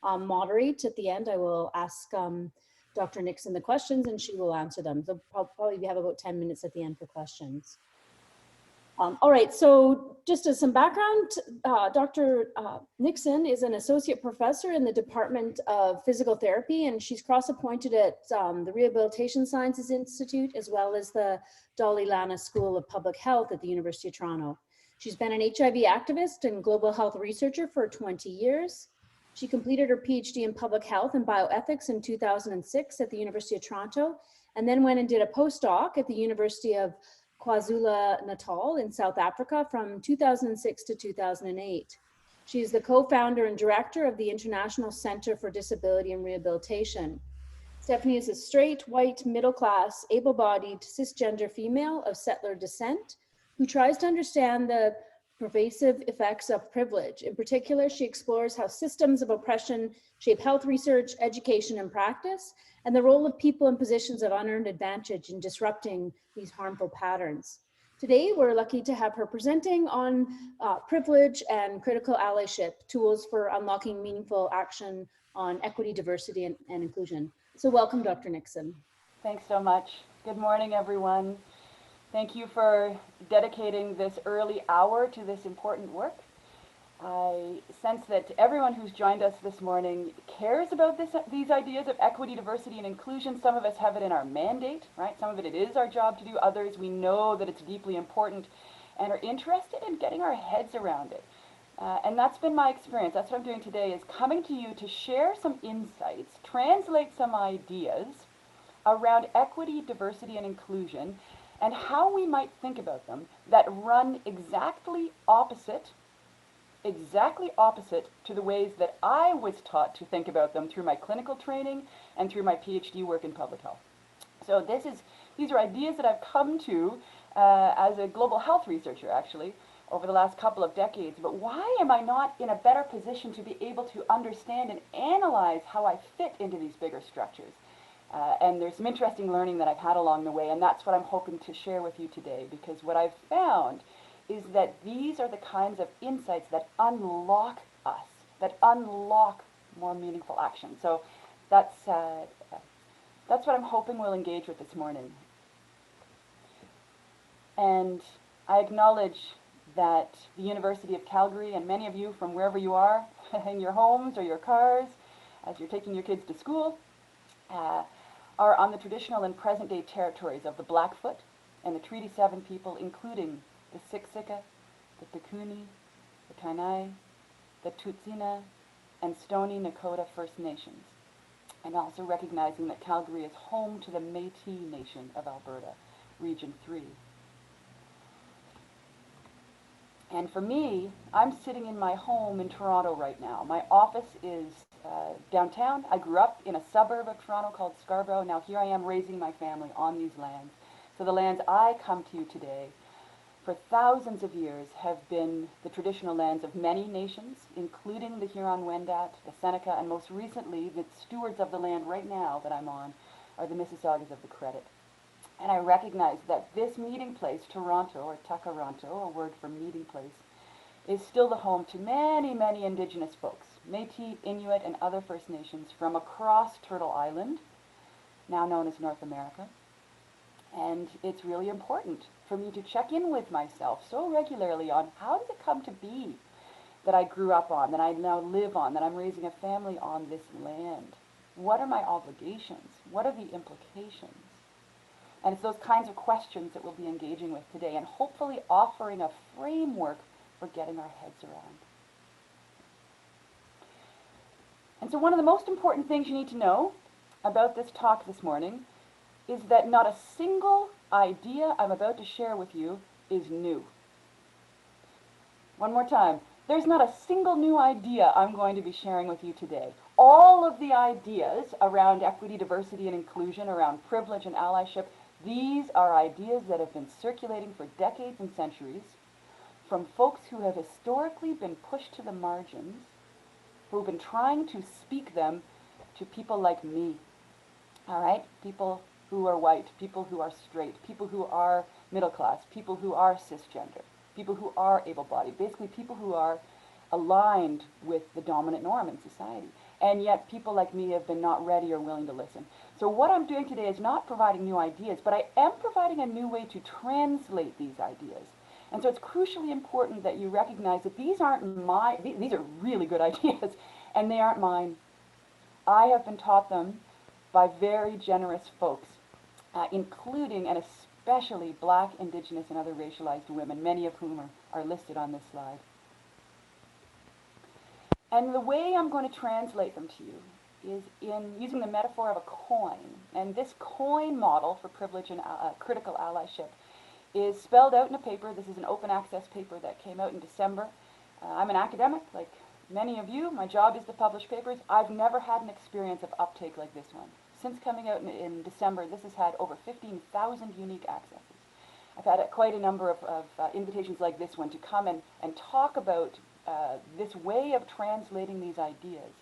moderate at the end. I will ask Dr. Nixon the questions and she will answer them. So probably have about 10 minutes at the end for questions. All right, so just as some background, Dr. Nixon is an associate professor in the Department of Physical Therapy, and she's cross-appointed at the Rehabilitation Sciences Institute, as well as the Dalai Lama School of Public Health at the University of Toronto. She's been an HIV activist and global health researcher for 20 years. She completed her PhD in public health and bioethics in 2006 at the University of Toronto, and then went and did a postdoc at the University of KwaZulu-Natal in South Africa from 2006 to 2008. She is the co-founder and director of the International Center for Disability and Rehabilitation. Stephanie is a straight, white, middle-class, able-bodied, cisgender female of settler descent who tries to understand the pervasive effects of privilege. In particular, she explores how systems of oppression shape health research, education, and practice, and the role of people in positions of unearned advantage in disrupting these harmful patterns. Today, we're lucky to have her presenting on privilege and critical allyship, tools for unlocking meaningful action on equity, diversity, and inclusion. So welcome, Dr. Nixon. Thanks so much. Good morning, everyone. Thank you for dedicating this early hour to this important work. I sense that everyone who's joined us this morning cares about these ideas of equity, diversity, and inclusion. Some of us have it in our mandate, right? Some of it is our job to do. Others, we know that it's deeply important and are interested in getting our heads around it. And that's been my experience. That's what I'm doing today, is coming to you to share some insights, translate some ideas around equity, diversity, and inclusion, and how we might think about them that run exactly opposite to the ways that I was taught to think about them through my clinical training and through my PhD work in public health. So these are ideas that I've come to as a global health researcher, actually, over the last couple of decades. But why am I not in a better position to be able to understand and analyze how I fit into these bigger structures? And there's some interesting learning that I've had along the way, and that's what I'm hoping to share with you today, because what I've found is that these are the kinds of insights that unlock us, that unlock more meaningful action. So that's what I'm hoping we'll engage with this morning. And I acknowledge that the University of Calgary, and many of you from wherever you are, in your homes or your cars, as you're taking your kids to school, are on the traditional and present-day territories of the Blackfoot and the Treaty 7 people, including the Siksika, the Pikuni, the Kainai, the Tsuut'ina, and Stoney Nakoda First Nations, and also recognizing that Calgary is home to the Métis Nation of Alberta, Region 3. And for me, I'm sitting in my home in Toronto right now. My office is downtown. I grew up in a suburb of Toronto called Scarborough. Now here I am raising my family on these lands. So the lands I come to today for thousands of years have been the traditional lands of many nations, including the Huron-Wendat, the Seneca, and most recently, the stewards of the land right now that I'm on are the Mississaugas of the Credit. And I recognize that this meeting place, Toronto, or Takaranto, a word for meeting place, is still the home to many, many Indigenous folks, Métis, Inuit, and other First Nations from across Turtle Island, now known as North America. And it's really important for me to check in with myself so regularly on how did it come to be that I grew up on, that I now live on, that I'm raising a family on this land. What are my obligations? What are the implications? And it's those kinds of questions that we'll be engaging with today, and hopefully offering a framework for getting our heads around. And so one of the most important things you need to know about this talk this morning is that not a single idea I'm about to share with you is new. One more time. There's not a single new idea I'm going to be sharing with you today. All of the ideas around equity, diversity, and inclusion, around privilege and allyship, these are ideas that have been circulating for decades and centuries from folks who have historically been pushed to the margins, who've been trying to speak them to people like me, all right? People who are white, people who are straight, people who are middle class, people who are cisgender, people who are able-bodied, basically people who are aligned with the dominant norm in society. and yet people like me have been not ready or willing to listen. So what I'm doing today is not providing new ideas, but I am providing a new way to translate these ideas. And so it's crucially important that you recognize that these aren't these are really good ideas, and they aren't mine. I have been taught them by very generous folks, including and especially Black, Indigenous, and other racialized women, many of whom are listed on this slide. And the way I'm going to translate them to you is in using the metaphor of a coin. And this coin model for privilege and critical allyship is spelled out in a paper. This is an open access paper that came out in December. I'm an academic, like many of you. My job is to publish papers. I've never had an experience of uptake like this one. Since coming out in December, this has had over 15,000 unique accesses. I've had quite a number of invitations like this one to come and talk about this way of translating these ideas.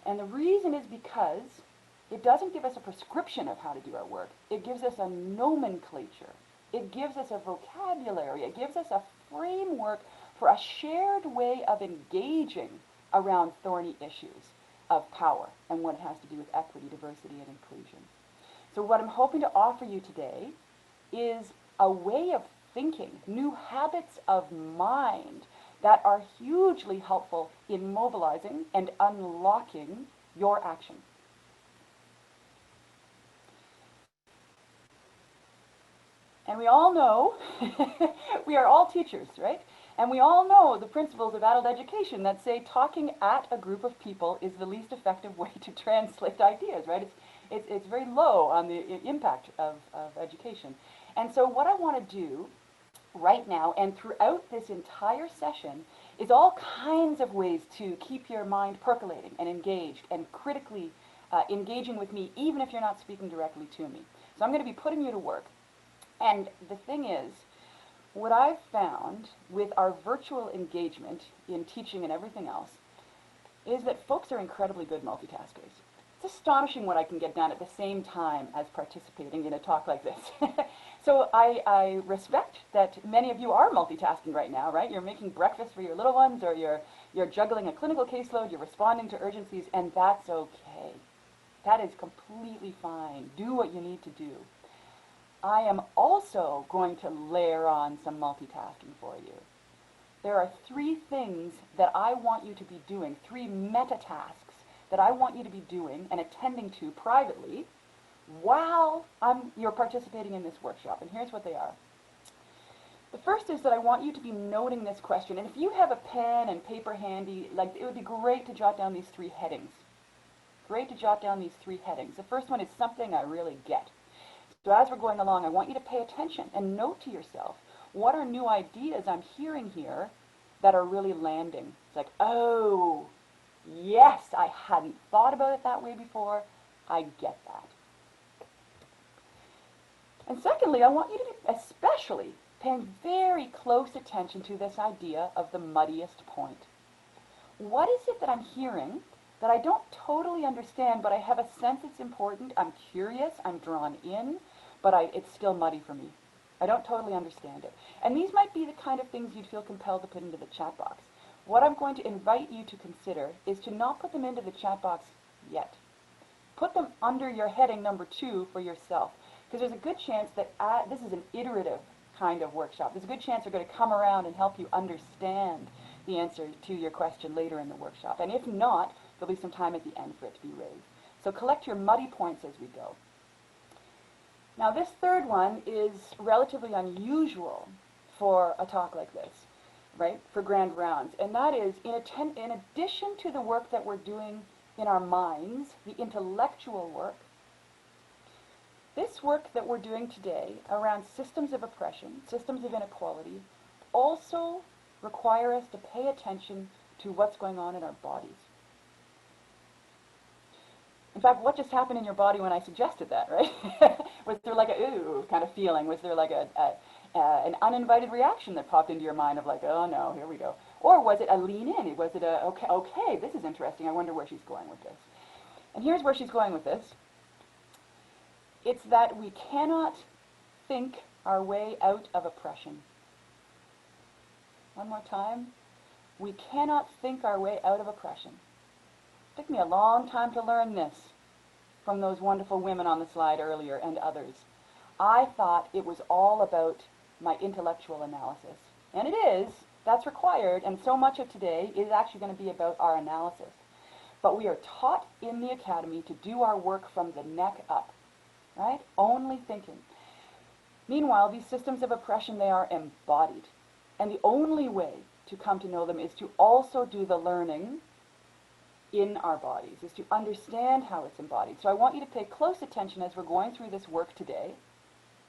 And the reason is because it doesn't give us a prescription of how to do our work. It gives us a nomenclature. It gives us a vocabulary. It gives us a framework for a shared way of engaging around thorny issues of power and what it has to do with equity, diversity, and inclusion. So what I'm hoping to offer you today is a way of thinking, new habits of mind that are hugely helpful in mobilizing and unlocking your action. And we all know, we are all teachers, right? And we all know the principles of adult education that say talking at a group of people is the least effective way to translate ideas, right? It's very low on the impact of education. And so what I want to do right now and throughout this entire session is all kinds of ways to keep your mind percolating and engaged and critically engaging with me, even if you're not speaking directly to me. So I'm going to be putting you to work. And the thing is, what I've found with our virtual engagement in teaching and everything else is that folks are incredibly good multitaskers. It's astonishing what I can get done at the same time as participating in a talk like this. So I respect that many of you are multitasking right now, right? You're making breakfast for your little ones, or you're juggling a clinical caseload, you're responding to urgencies, and that's okay. That is completely fine. Do what you need to do. I am also going to layer on some multitasking for you. There are 3 things that I want you to be doing, 3 meta tasks that I want you to be doing and attending to privately while you're participating in this workshop. And here's what they are. The first is that I want you to be noting this question. And if you have a pen and paper handy, like, it would be great to jot down these 3 headings. Great to jot down these 3 headings. The first one is something I really get. So as we're going along, I want you to pay attention and note to yourself, what are new ideas I'm hearing here that are really landing? It's like, oh, yes, I hadn't thought about it that way before. I get that. And secondly, I want you to be especially paying very close attention to this idea of the muddiest point. What is it that I'm hearing that I don't totally understand, but I have a sense it's important? I'm curious, I'm drawn in, but it's still muddy for me. I don't totally understand it. And these might be the kind of things you'd feel compelled to put into the chat box. What I'm going to invite you to consider is to not put them into the chat box yet. Put them under your heading number 2 for yourself. Because there's a good chance that this is an iterative kind of workshop. There's a good chance they're going to come around and help you understand the answer to your question later in the workshop. And if not, there'll be some time at the end for it to be raised. So collect your muddy points as we go. Now this third one is relatively unusual for a talk like this, right, for grand rounds. And that is, in addition to the work that we're doing in our minds, the intellectual work, this work that we're doing today around systems of oppression, systems of inequality, also require us to pay attention to what's going on in our bodies. In fact, what just happened in your body when I suggested that, right? Was there like a ooh kind of feeling? Was there like an uninvited reaction that popped into your mind of like, oh no, here we go? Or was it a lean in? Was it a, okay, this is interesting, I wonder where she's going with this. And here's where she's going with this. It's that we cannot think our way out of oppression. One more time. We cannot think our way out of oppression. It took me a long time to learn this from those wonderful women on the slide earlier and others. I thought it was all about my intellectual analysis. And it is, that's required, and so much of today is actually going to be about our analysis. But we are taught in the academy to do our work from the neck up, right? Only thinking. Meanwhile, these systems of oppression, they are embodied. And the only way to come to know them is to also do the learning in our bodies, is to understand how it's embodied. So I want you to pay close attention as we're going through this work today,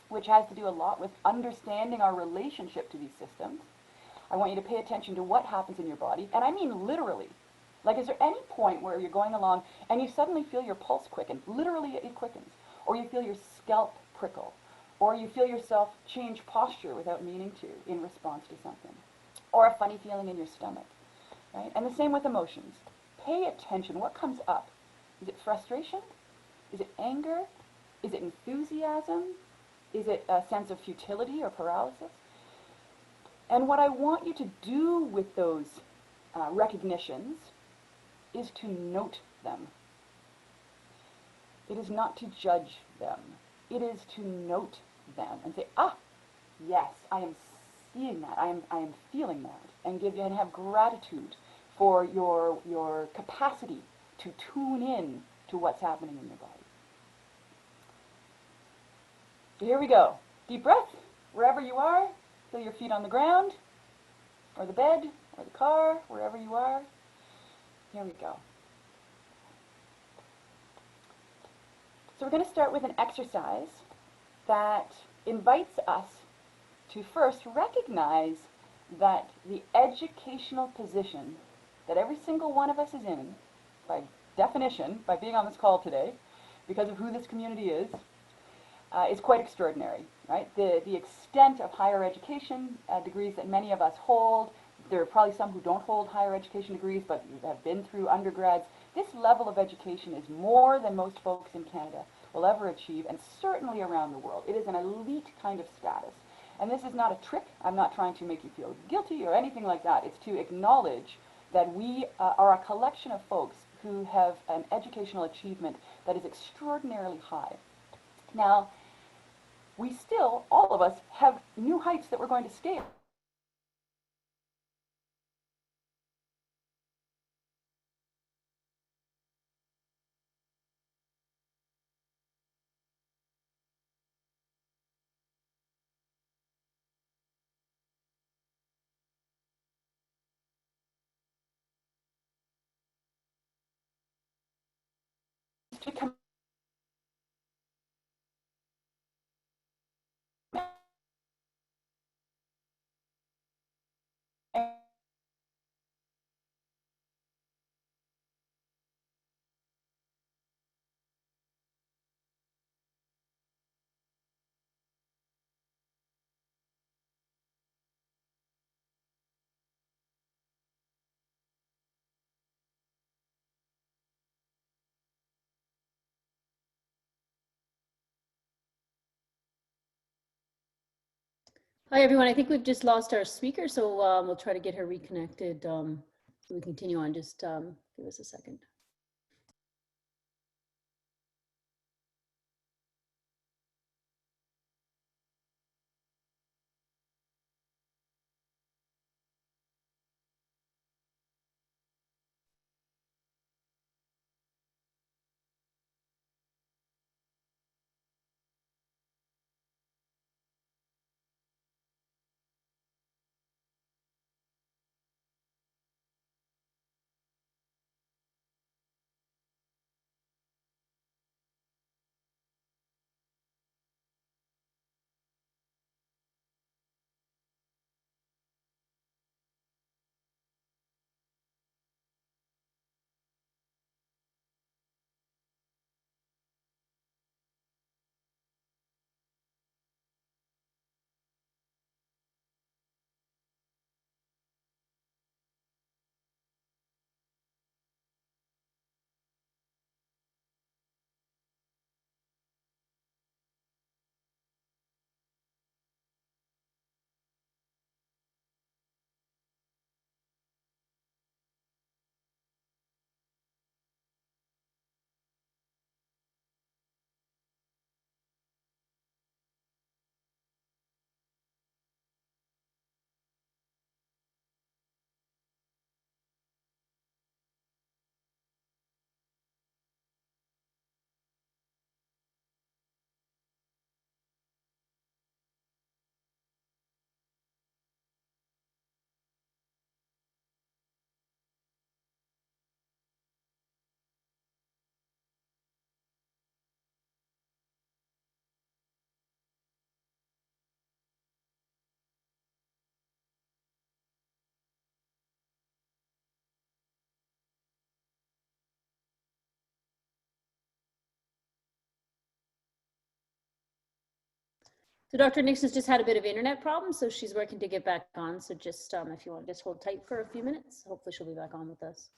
which has to do a lot with understanding our relationship to these systems. I want you to pay attention to what happens in your body, and I mean literally. Like, is there any point where you're going along and you suddenly feel your pulse quicken? Literally, it quickens. Or you feel your scalp prickle. Or you feel yourself change posture without meaning to in response to something. Or a funny feeling in your stomach, right? And the same with emotions. Pay attention. What comes up? Is it frustration? Is it anger? Is it enthusiasm? Is it a sense of futility or paralysis? And what I want you to do with those recognitions is to note them. It is not to judge them. It is to note them and say, ah, yes, I am seeing that. I am feeling that, and have gratitude for your capacity to tune in to what's happening in your body. So here we go. Deep breath, wherever you are. Feel your feet on the ground, or the bed, or the car, wherever you are. Here we go. So we're going to start with an exercise that invites us to first recognize that the educational position that every single one of us is in, by definition, by being on this call today, because of who this community is quite extraordinary, right? The extent of higher education degrees that many of us hold, there are probably some who don't hold higher education degrees but have been through undergrads. This level of education is more than most folks in Canada will ever achieve, and certainly around the world. It is an elite kind of status. And this is not a trick. I'm not trying to make you feel guilty or anything like that. It's to acknowledge that we are a collection of folks who have an educational achievement that is extraordinarily high. Now, we still, all of us, have new heights that we're going to scale. To come Hi, everyone. I think we've just lost our speaker, so we'll try to get her reconnected so we continue on. Just give us a second. So Dr. Nixon's just had a bit of internet problems, so she's working to get back on. So just if you want to just hold tight for a few minutes, hopefully she'll be back on with us.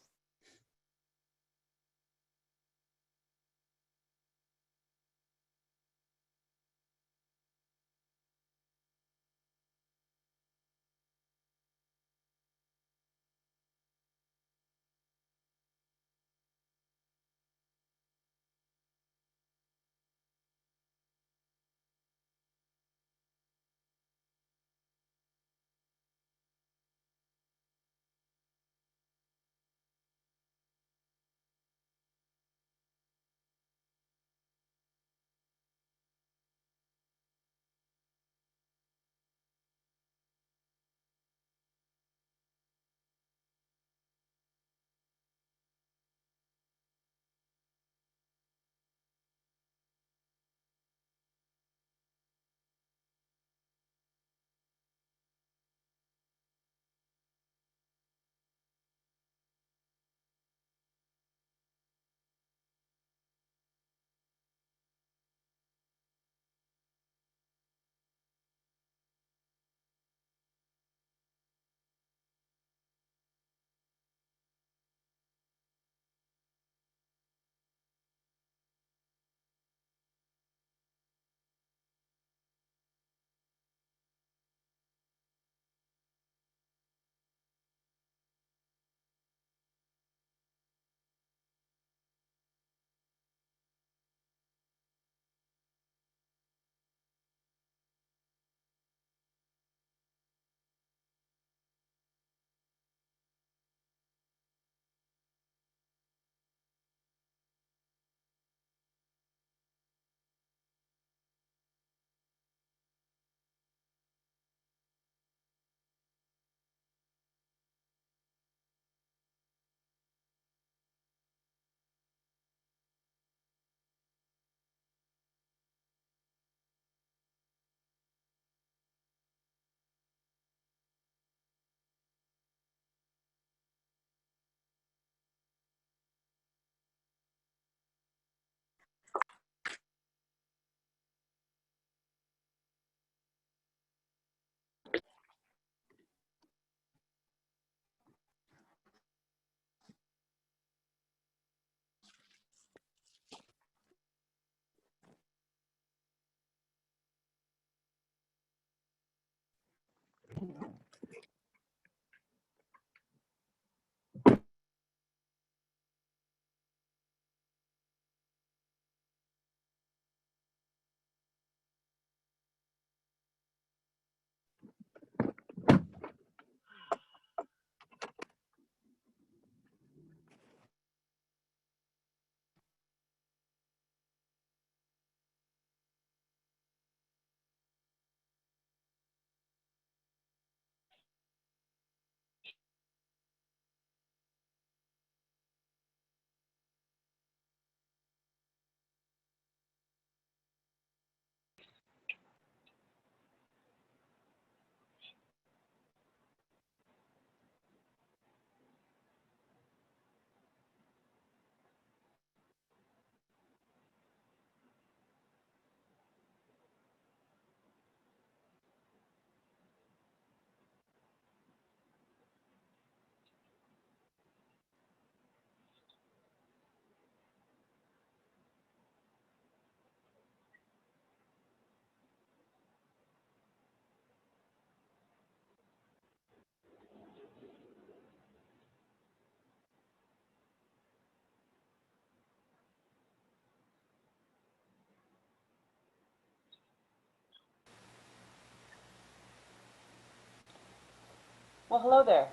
Well, hello there.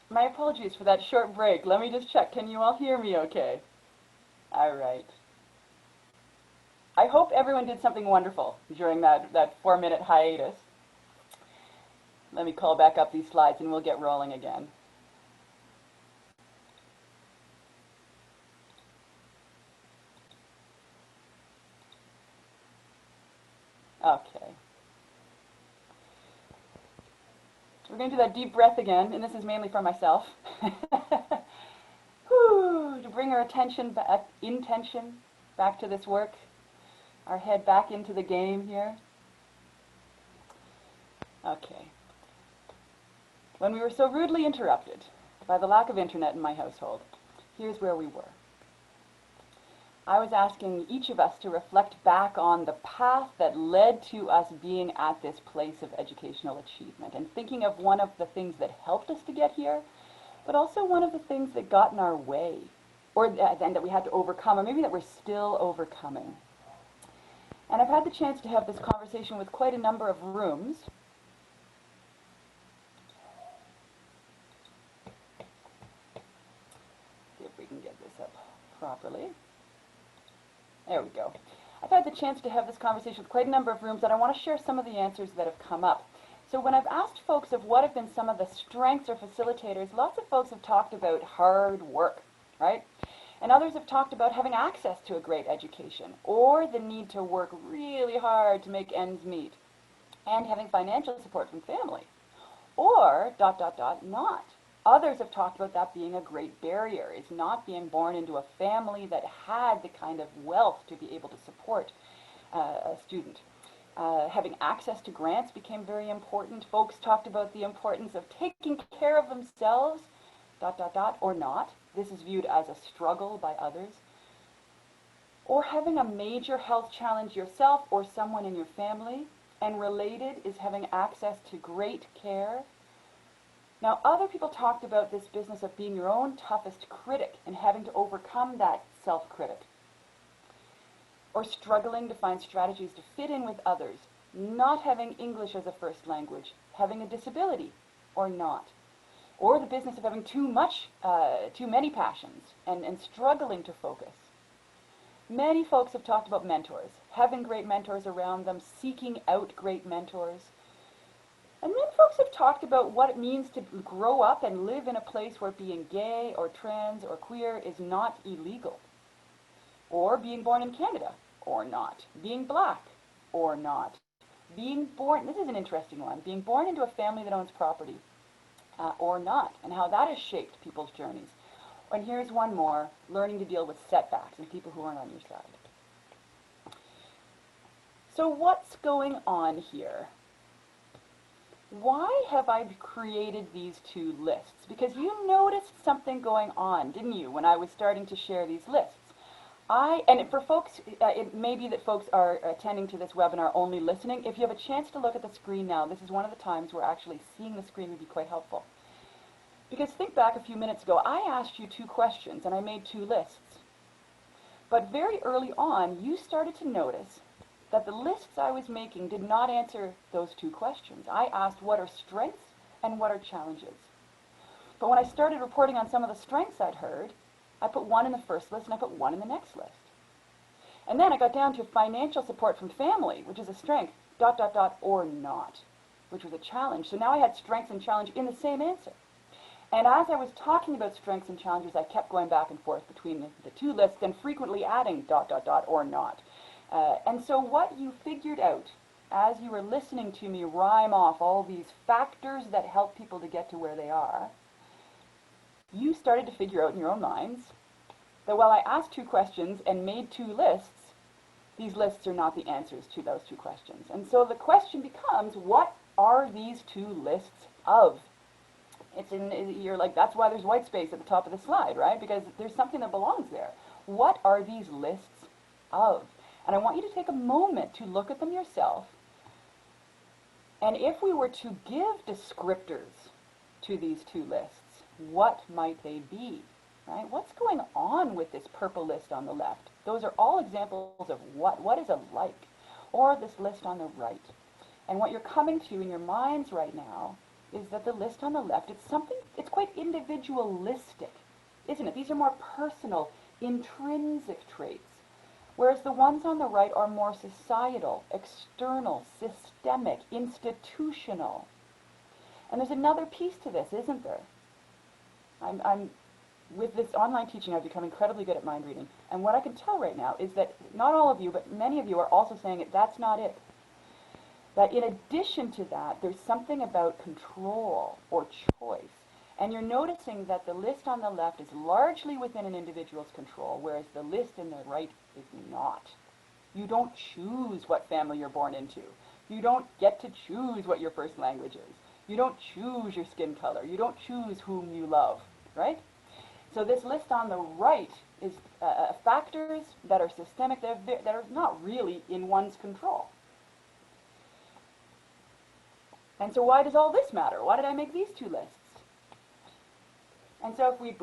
My apologies for that short break. Let me just check. Can you all hear me okay? All right. I hope everyone did something wonderful during that 4-minute hiatus. Let me call back up these slides and we'll get rolling again. Okay. We're going to do that deep breath again, and this is mainly for myself. Whew, to bring our attention back, intention back to this work, our head back into the game here. Okay. When we were so rudely interrupted by the lack of internet in my household, here's where we were. I was asking each of us to reflect back on the path that led to us being at this place of educational achievement, and thinking of one of the things that helped us to get here, but also one of the things that got in our way, or then that we had to overcome, or maybe that we're still overcoming. And I've had the chance to have this conversation with quite a number of rooms. See if we can get this up properly. There we go. I've had the chance to have this conversation with quite a number of rooms, and I want to share some of the answers that have come up. So when I've asked folks of what have been some of the strengths or facilitators, lots of folks have talked about hard work, right? And others have talked about having access to a great education, or the need to work really hard to make ends meet, and having financial support from family, or ... not. Others have talked about that being a great barrier, is not being born into a family that had the kind of wealth to be able to support a student. Having access to grants became very important. Folks talked about the importance of taking care of themselves, ... or not. This is viewed as a struggle by others. Or having a major health challenge yourself or someone in your family, and related is having access to great care. Now, other people talked about this business of being your own toughest critic and having to overcome that self-critic, or struggling to find strategies to fit in with others, not having English as a first language, having a disability or not, or the business of having too many passions and struggling to focus. Many folks have talked about mentors, having great mentors around them, seeking out great mentors. And then folks have talked about what it means to grow up and live in a place where being gay or trans or queer is not illegal, or being born in Canada or not, being black or not, being born, this is an interesting one, being born into a family that owns property or not, and how that has shaped people's journeys. And here's one more, learning to deal with setbacks and people who aren't on your side. So what's going on here? Why have I created these two lists? Because you noticed something going on, didn't you, when I was starting to share these lists? And for folks, it may be that folks are attending to this webinar only listening. If you have a chance to look at the screen now, this is one of the times where actually seeing the screen would be quite helpful. Because think back a few minutes ago, I asked you two questions and I made two lists. But very early on, you started to notice that the lists I was making did not answer those two questions. I asked what are strengths and what are challenges. But when I started reporting on some of the strengths I'd heard, I put one in the first list and I put one in the next list. And then I got down to financial support from family, which is a strength, ... or not, which was a challenge. So now I had strengths and challenge in the same answer. And as I was talking about strengths and challenges, I kept going back and forth between the two lists and frequently adding ... or not. And so what you figured out as you were listening to me rhyme off all these factors that help people to get to where they are, you started to figure out in your own minds that while I asked two questions and made two lists, these lists are not the answers to those two questions. And so the question becomes, what are these two lists of? You're like, that's why there's white space at the top of the slide, right? Because there's something that belongs there. What are these lists of? And I want you to take a moment to look at them yourself. And if we were to give descriptors to these two lists, what might they be, right? What's going on with this purple list on the left? Those are all examples of what is a like, or this list on the right. And what you're coming to in your minds right now is that the list on the left, it's quite individualistic, isn't it? These are more personal, intrinsic traits. Whereas the ones on the right are more societal, external, systemic, institutional. And there's another piece to this, isn't there? With this online teaching, I've become incredibly good at mind reading. And what I can tell right now is that not all of you, but many of you are also saying that that's not it. That in addition to that, there's something about control or choice. And you're noticing that the list on the left is largely within an individual's control, whereas the list in the right is not. You don't choose what family you're born into. You don't get to choose what your first language is. You don't choose your skin color. You don't choose whom you love, right? So this list on the right is factors that are systemic, that are not really in one's control. And so why does all this matter? Why did I make these two lists? And so if we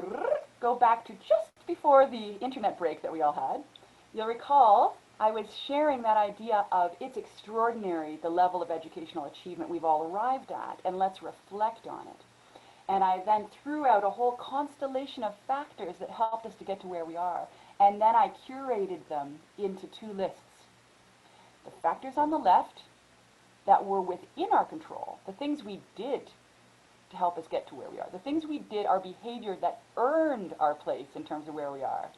go back to just before the internet break that we all had, you'll recall I was sharing that idea of it's extraordinary the level of educational achievement we've all arrived at, and let's reflect on it. And I then threw out a whole constellation of factors that helped us to get to where we are. And then I curated them into two lists. The factors on the left that were within our control, the things we did to help us get to where we are. The things we did, our behavior that earned our place in terms of where we are.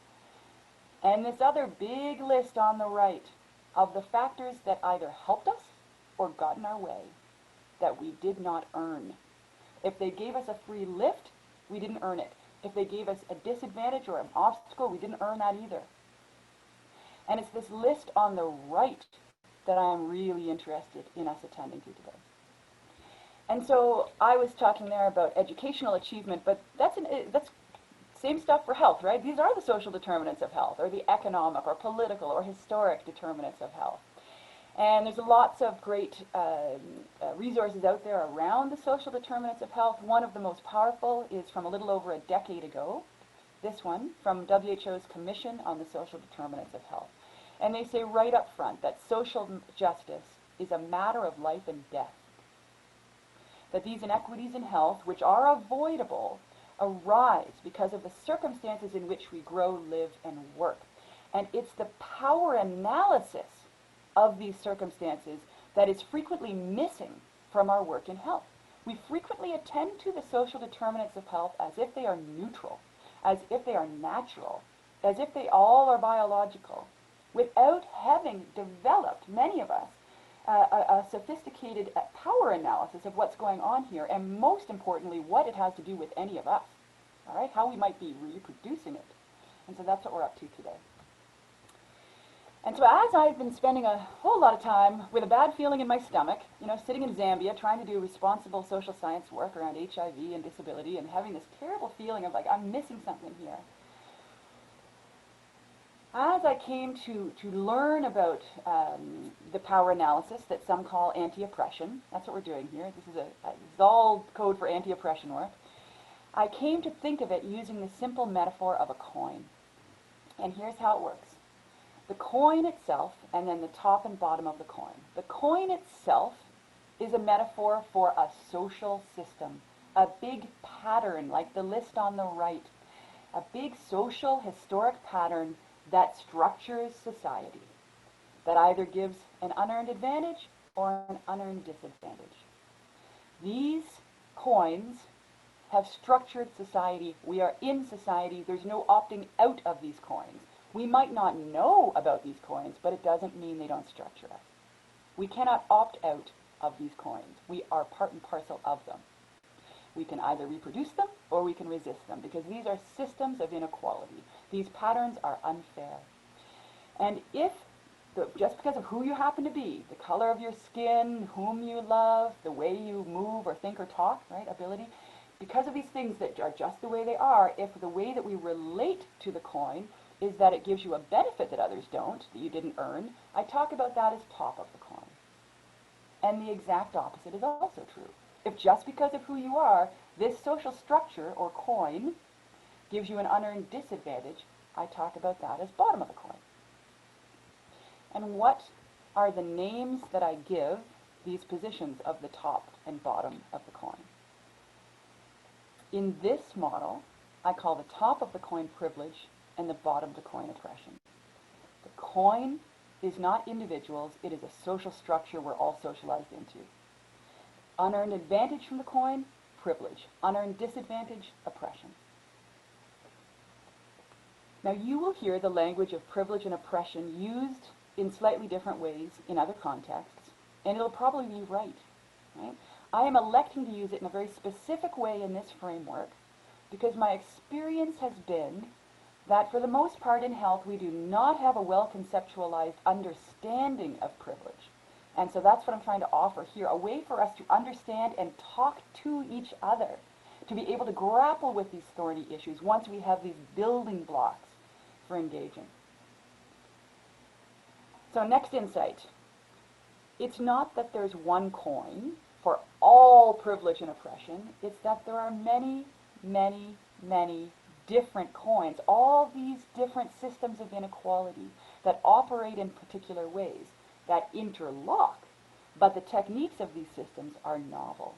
And this other big list on the right of the factors that either helped us or got in our way that we did not earn. If they gave us a free lift, we didn't earn it. If they gave us a disadvantage or an obstacle, we didn't earn that either. And it's this list on the right that I'm really interested in us attending to today. And so I was talking there about educational achievement, but that's same stuff for health, right? These are the social determinants of health, or the economic, or political, or historic determinants of health. And there's lots of great resources out there around the social determinants of health. One of the most powerful is from a little over a decade ago. This one, from WHO's Commission on the Social Determinants of Health. And they say right up front that social justice is a matter of life and death. That these inequities in health, which are avoidable, arise because of the circumstances in which we grow, live, and work. And it's the power analysis of these circumstances that is frequently missing from our work in health. We frequently attend to the social determinants of health as if they are neutral, as if they are natural, as if they all are biological, without having developed, many of us, a sophisticated power analysis of what's going on here, and most importantly, what it has to do with any of us, all right, how we might be reproducing it. And so that's what we're up to today. And so as I've been spending a whole lot of time with a bad feeling in my stomach, sitting in Zambia trying to do responsible social science work around HIV and disability, and having this terrible feeling of like, I'm missing something here. As I came to learn about the power analysis that some call anti-oppression, that's what we're doing here, this is all code for anti-oppression work, I came to think of it using the simple metaphor of a coin. And here's how it works. The coin itself, and then the top and bottom of the coin. The coin itself is a metaphor for a social system, a big pattern like the list on the right, a big social historic pattern that structures society, that either gives an unearned advantage or an unearned disadvantage. These coins have structured society. We are in society. There's no opting out of these coins. We might not know about these coins, but it doesn't mean they don't structure us. We cannot opt out of these coins. We are part and parcel of them. We can either reproduce them or we can resist them, because these are systems of inequality. These patterns are unfair. And if, just because of who you happen to be, the color of your skin, whom you love, the way you move or think or talk, right, ability, because of these things that are just the way they are, if the way that we relate to the coin is that it gives you a benefit that others don't, that you didn't earn, I talk about that as top of the coin. And the exact opposite is also true. If just because of who you are, this social structure or coin gives you an unearned disadvantage, I talk about that as bottom of the coin. And what are the names that I give these positions of the top and bottom of the coin? In this model, I call the top of the coin privilege and the bottom of the coin oppression. The coin is not individuals, it is a social structure we're all socialized into. Unearned advantage from the coin, privilege. Unearned disadvantage, oppression. Now you will hear the language of privilege and oppression used in slightly different ways in other contexts, and it'll probably be right? I am electing to use it in a very specific way in this framework because my experience has been that for the most part in health, we do not have a well-conceptualized understanding of privilege. And so that's what I'm trying to offer here, a way for us to understand and talk to each other, to be able to grapple with these thorny issues once we have these building blocks for engaging. So next insight. It's not that there's one coin for all privilege and oppression. It's that there are many, many, many different coins, all these different systems of inequality that operate in particular ways, that interlock, but the techniques of these systems are novel.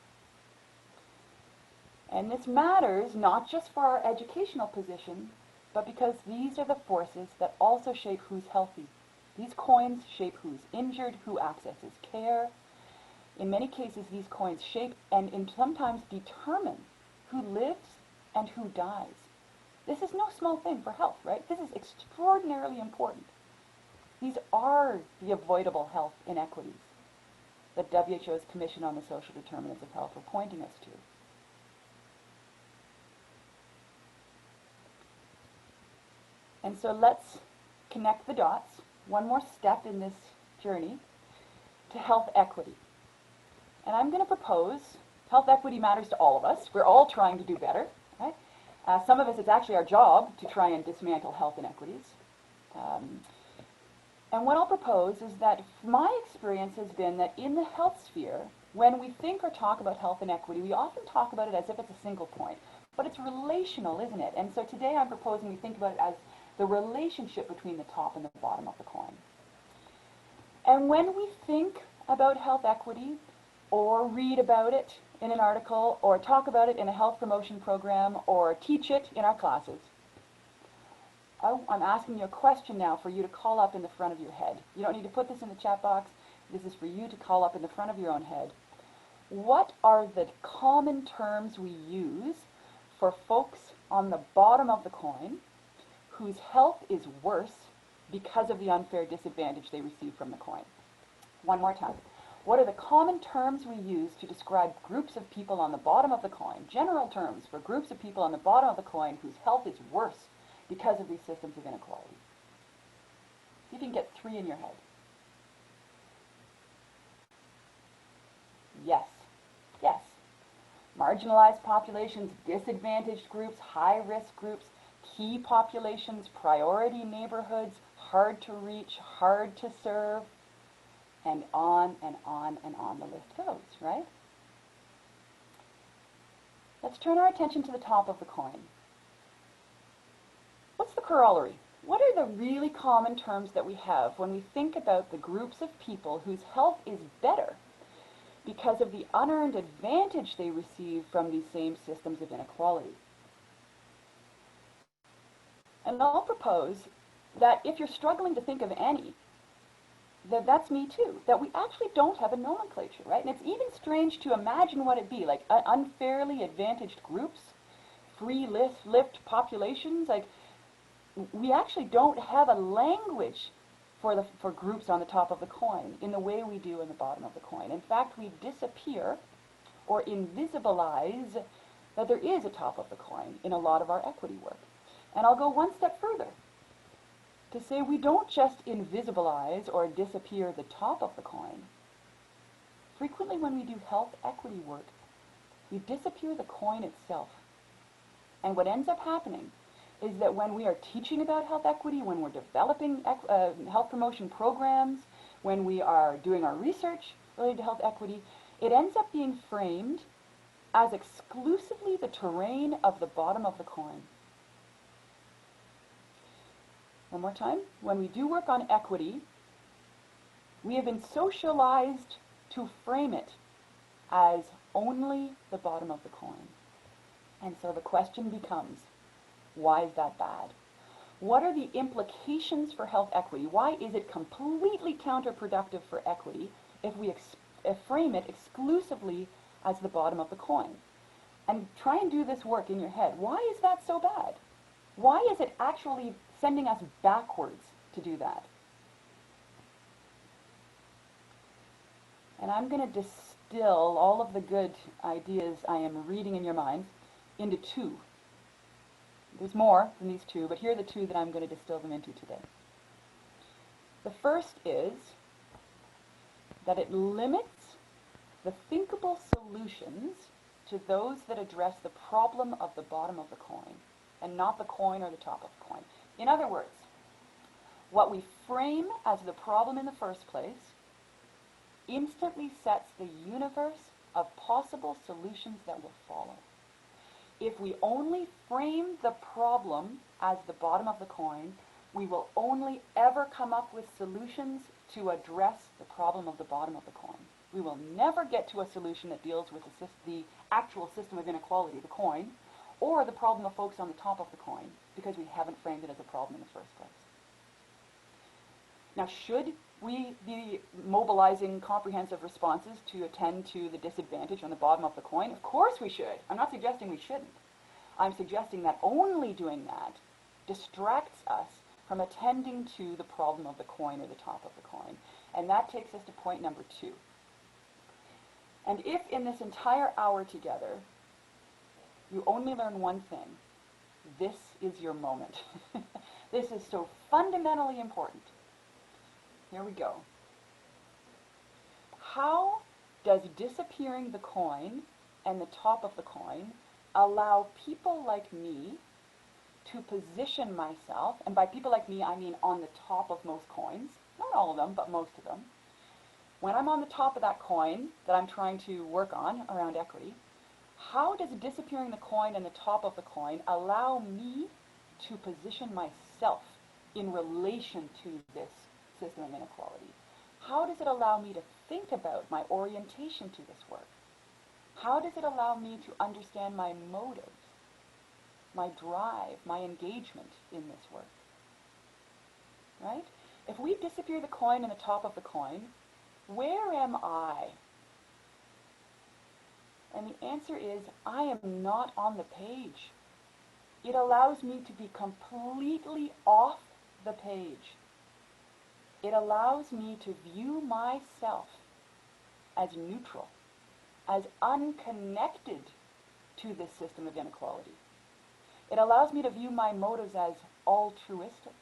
And this matters not just for our educational position, but because these are the forces that also shape who's healthy. These coins shape who's injured, who accesses care. In many cases, these coins shape and sometimes determine who lives and who dies. This is no small thing for health, right? This is extraordinarily important. These are the avoidable health inequities that WHO's Commission on the Social Determinants of Health were pointing us to. And so let's connect the dots, one more step in this journey, to health equity. And I'm going to propose health equity matters to all of us. We're all trying to do better, right? Some of us, it's actually our job to try and dismantle health inequities. And what I'll propose is that my experience has been that in the health sphere, when we think or talk about health inequity, we often talk about it as if it's a single point. But it's relational, isn't it? And so today I'm proposing we think about it as the relationship between the top and the bottom of the coin. And when we think about health equity, or read about it in an article, or talk about it in a health promotion program, or teach it in our classes, I'm asking you a question now for you to call up in the front of your head. You don't need to put this in the chat box. This is for you to call up in the front of your own head. What are the common terms we use for folks on the bottom of the coin whose health is worse because of the unfair disadvantage they receive from the coin? One more time. What are the common terms we use to describe groups of people on the bottom of the coin, general terms for groups of people on the bottom of the coin whose health is worse because of these systems of inequality? See if you can get 3 in your head. Yes. Yes. Marginalized populations, disadvantaged groups, high-risk groups, key populations, priority neighborhoods, hard to reach, hard to serve, and on and on and on the list goes, right? Let's turn our attention to the top of the coin. What's the corollary? What are the really common terms that we have when we think about the groups of people whose health is better because of the unearned advantage they receive from these same systems of inequality? And I'll propose that if you're struggling to think of any, that's me too, that we actually don't have a nomenclature, right? And it's even strange to imagine what it'd be, like unfairly advantaged groups, free lift populations. Like, we actually don't have a language for groups on the top of the coin in the way we do in the bottom of the coin. In fact, we disappear or invisibilize that there is a top of the coin in a lot of our equity work. And I'll go one step further to say we don't just invisibilize or disappear the top of the coin. Frequently when we do health equity work, we disappear the coin itself. And what ends up happening is that when we are teaching about health equity, when we're developing health promotion programs, when we are doing our research related to health equity, it ends up being framed as exclusively the terrain of the bottom of the coin. One more time. When we do work on equity, we have been socialized to frame it as only the bottom of the coin. And so the question becomes, why is that bad? What are the implications for health equity? Why is it completely counterproductive for equity if we frame it exclusively as the bottom of the coin? And try and do this work in your head. Why is that so bad? Why is it actually sending us backwards to do that? And I'm going to distill all of the good ideas I am reading in your minds into two. There's more than these two, but here are the two that I'm going to distill them into today. The first is that it limits the thinkable solutions to those that address the problem of the bottom of the coin, and not the coin or the top of the coin. In other words, what we frame as the problem in the first place instantly sets the universe of possible solutions that will follow. If we only frame the problem as the bottom of the coin, we will only ever come up with solutions to address the problem of the bottom of the coin. We will never get to a solution that deals with the actual system of inequality, the coin, or the problem of folks on the top of the coin, because we haven't framed it as a problem in the first place. Now, should we be mobilizing comprehensive responses to attend to the disadvantage on the bottom of the coin? Of course we should. I'm not suggesting we shouldn't. I'm suggesting that only doing that distracts us from attending to the problem of the coin or the top of the coin. And that takes us to point number 2. And if in this entire hour together, you only learn one thing, this is your moment. This is so fundamentally important. Here we go. How does disappearing the coin and the top of the coin allow people like me to position myself, and by people like me I mean on the top of most coins, not all of them, but most of them. When I'm on the top of that coin that I'm trying to work on around equity, how does disappearing the coin and the top of the coin allow me to position myself in relation to this system of inequality? How does it allow me to think about my orientation to this work? How does it allow me to understand my motives, my drive, my engagement in this work? Right? If we disappear the coin and the top of the coin, where am I? And the answer is, I am not on the page. It allows me to be completely off the page. It allows me to view myself as neutral, as unconnected to this system of inequality. It allows me to view my motives as altruistic.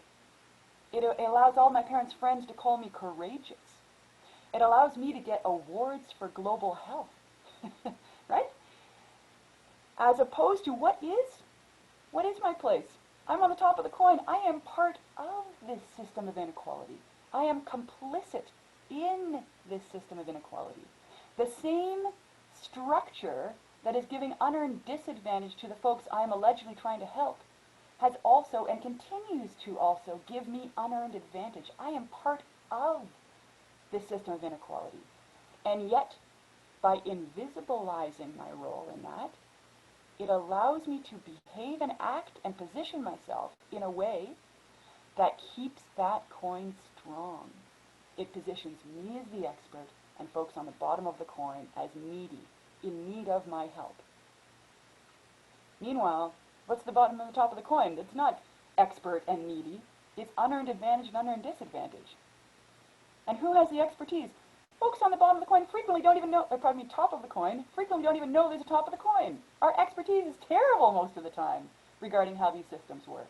It allows all my parents' friends to call me courageous. It allows me to get awards for global health, right? As opposed to what is my place? I'm on the top of the coin. I am part of this system of inequality. I am complicit in this system of inequality. The same structure that is giving unearned disadvantage to the folks I am allegedly trying to help has also and continues to also give me unearned advantage. I am part of this system of inequality. And yet, by invisibilizing my role in that, it allows me to behave and act and position myself in a way that keeps that coin strong. It positions me as the expert and folks on the bottom of the coin as needy, in need of my help. Meanwhile, what's the bottom and the top of the coin? It's not expert and needy. It's unearned advantage and unearned disadvantage. And who has the expertise? Folks on the bottom of the coin frequently don't even know, top of the coin, frequently don't even know there's a top of the coin. Our expertise is terrible most of the time regarding how these systems work.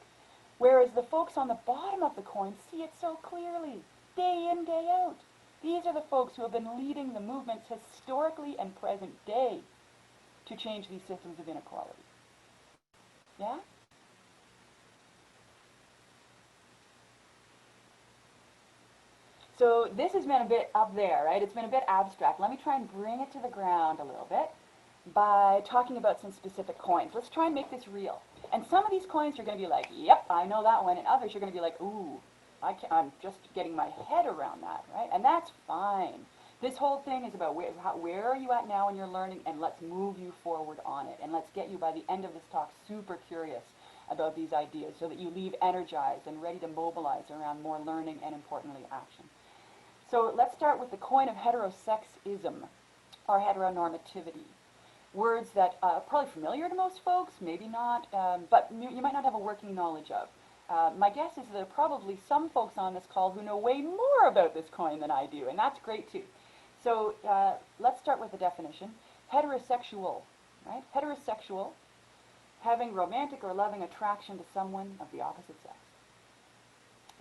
Whereas the folks on the bottom of the coin see it so clearly, day in, day out. These are the folks who have been leading the movements historically and present day to change these systems of inequality. Yeah? So this has been a bit up there, right? It's been a bit abstract. Let me try and bring it to the ground a little bit by talking about some specific coins. Let's try and make this real. And some of these coins are going to be like, yep, I know that one. And others are going to be like, ooh, I'm just getting my head around that, right? And that's fine. This whole thing is about where are you at now in your learning, and let's move you forward on it. And let's get you, by the end of this talk, super curious about these ideas so that you leave energized and ready to mobilize around more learning and, importantly, action. So let's start with the coin of heterosexism, or heteronormativity. Words that are probably familiar to most folks, maybe not, but you might not have a working knowledge of. My guess is there are probably some folks on this call who know way more about this coin than I do, and that's great too. So let's start with the definition. Heterosexual, right? Heterosexual, having romantic or loving attraction to someone of the opposite sex.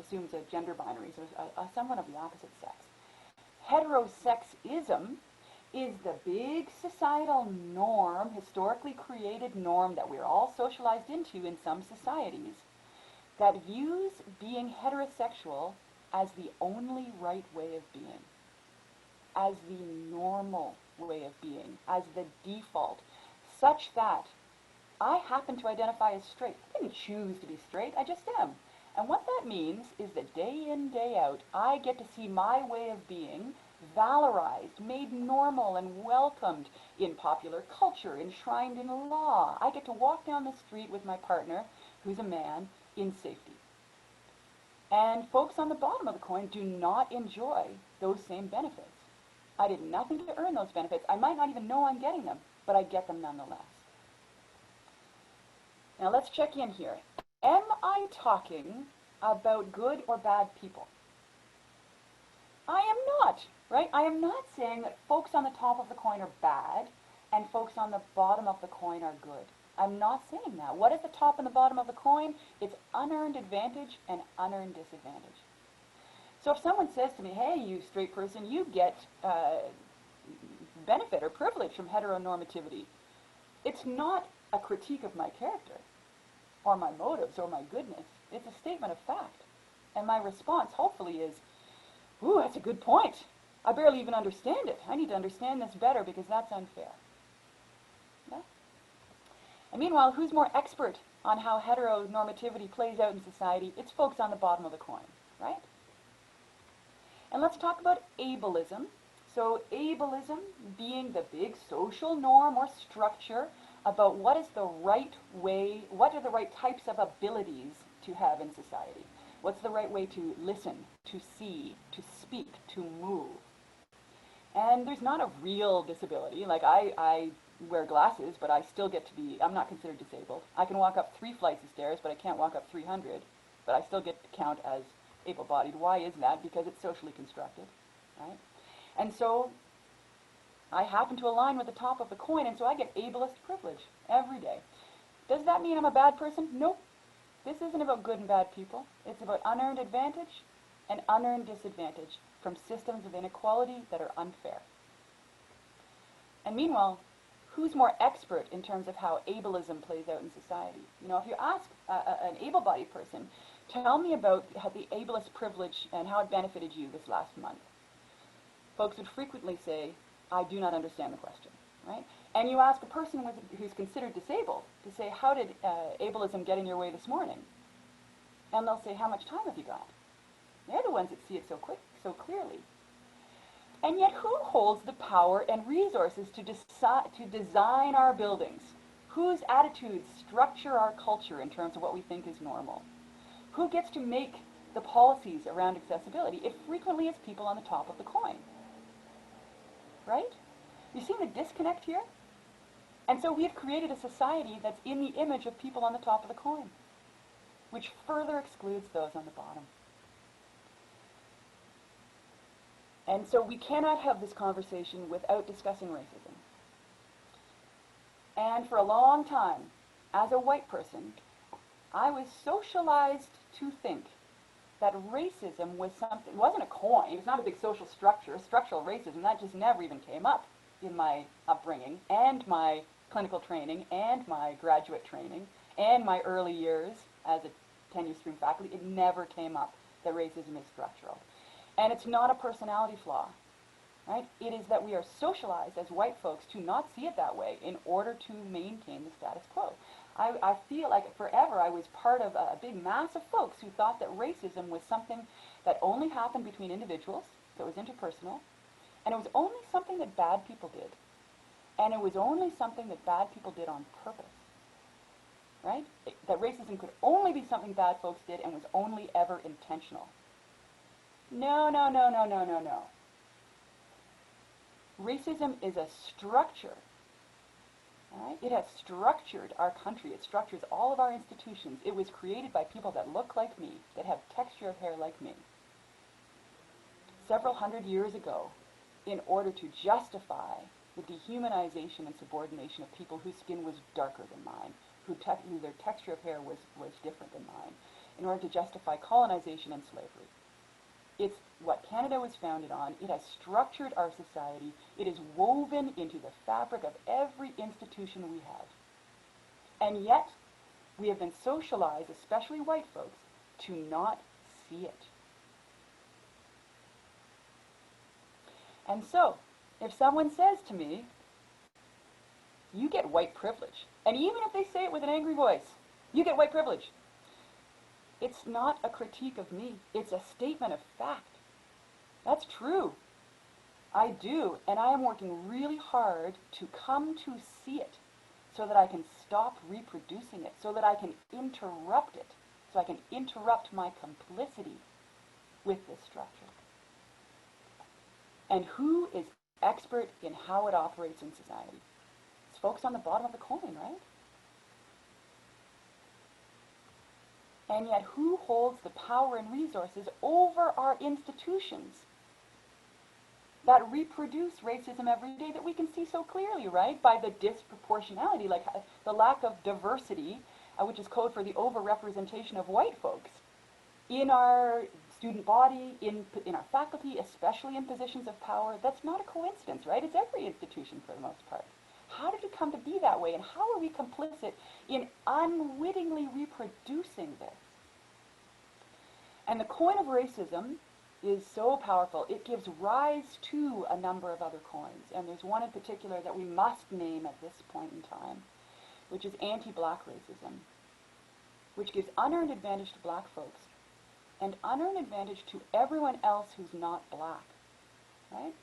Assumes a gender binary, so someone of the opposite sex. Heterosexism is the big societal norm, historically created norm that we're all socialized into in some societies, that views being heterosexual as the only right way of being, as the normal way of being, as the default, such that I happen to identify as straight. I didn't choose to be straight, I just am. And what that means is that day in, day out, I get to see my way of being valorized, made normal and welcomed in popular culture, enshrined in law. I get to walk down the street with my partner, who's a man, in safety. And folks on the bottom of the coin do not enjoy those same benefits. I did nothing to earn those benefits. I might not even know I'm getting them, but I get them nonetheless. Now let's check in here. Am I talking about good or bad people? I am not, right? I am not saying that folks on the top of the coin are bad and folks on the bottom of the coin are good. I'm not saying that. What is the top and the bottom of the coin? It's unearned advantage and unearned disadvantage. So if someone says to me, hey, you straight person, you get benefit or privilege from heteronormativity, it's not a critique of my character or my motives or my goodness. It's a statement of fact. And my response, hopefully, is, ooh, that's a good point. I barely even understand it. I need to understand this better because that's unfair. Yeah? And meanwhile, who's more expert on how heteronormativity plays out in society? It's folks on the bottom of the coin, right? And let's talk about ableism. So ableism being the big social norm or structure about what is the right way, what are the right types of abilities to have in society. What's the right way to listen, to see, to speak, to move. And there's not a real disability. Like I wear glasses, but I still get to be, I'm not considered disabled. I can walk up 3 flights of stairs, but I can't walk up 300. But I still get to count as able-bodied. Why is that? Because it's socially constructed, right? And so I happen to align with the top of the coin, and so I get ableist privilege every day. Does that mean I'm a bad person? Nope. This isn't about good and bad people. It's about unearned advantage and unearned disadvantage from systems of inequality that are unfair. And meanwhile, who's more expert in terms of how ableism plays out in society? You know, if you ask an able-bodied person, tell me about how the ableist privilege and how it benefited you this last month. Folks would frequently say, I do not understand the question, right? And you ask a person who's considered disabled to say, how did ableism get in your way this morning? And they'll say, how much time have you got? They're the ones that see it so clearly. And yet who holds the power and resources to design our buildings? Whose attitudes structure our culture in terms of what we think is normal? Who gets to make the policies around accessibility? It frequently is people on the top of the coin. Right? You see the disconnect here? And so we've created a society that's in the image of people on the top of the coin, which further excludes those on the bottom. And so we cannot have this conversation without discussing racism. And for a long time, as a white person, I was socialized to think that racism was something, it wasn't a coin, it was not a big social structure, structural racism, that just never even came up in my upbringing and my clinical training and my graduate training and my early years as a tenure stream faculty. It never came up that racism is structural. And it's not a personality flaw, right? It is that we are socialized as white folks to not see it that way in order to maintain the status quo. I feel like forever I was part of a big mass of folks who thought that racism was something that only happened between individuals, that was interpersonal, and it was only something that bad people did. And it was only something that bad people did on purpose, right? That racism could only be something bad folks did and was only ever intentional. No, no, no, no, no, no, no. Racism is a structure. Right? It has structured our country. It structures all of our institutions. It was created by people that look like me, that have texture of hair like me. Several hundred years ago, in order to justify the dehumanization and subordination of people whose skin was darker than mine, who their texture of hair was different than mine, in order to justify colonization and slavery. It's what Canada was founded on. It has structured our society. It is woven into the fabric of every institution we have. And yet, we have been socialized, especially white folks, to not see it. And so, if someone says to me, you get white privilege, and even if they say it with an angry voice, you get white privilege, it's not a critique of me. It's a statement of fact. That's true. I do, and I am working really hard to come to see it so that I can stop reproducing it, so that I can interrupt it, so I can interrupt my complicity with this structure. And who is expert in how it operates in society? It's folks on the bottom of the coin, right? And yet, who holds the power and resources over our institutions that reproduce racism every day that we can see so clearly, right? By the disproportionality, like the lack of diversity, which is code for the overrepresentation of white folks in our student body, in our faculty, especially in positions of power. That's not a coincidence, right? It's every institution for the most part. How did it come to be that way, and how are we complicit in unwittingly reproducing this? And the coin of racism is so powerful. It gives rise to a number of other coins, and there's one in particular that we must name at this point in time, which is anti-black racism, which gives unearned advantage to black folks and unearned advantage to everyone else who's not black, right?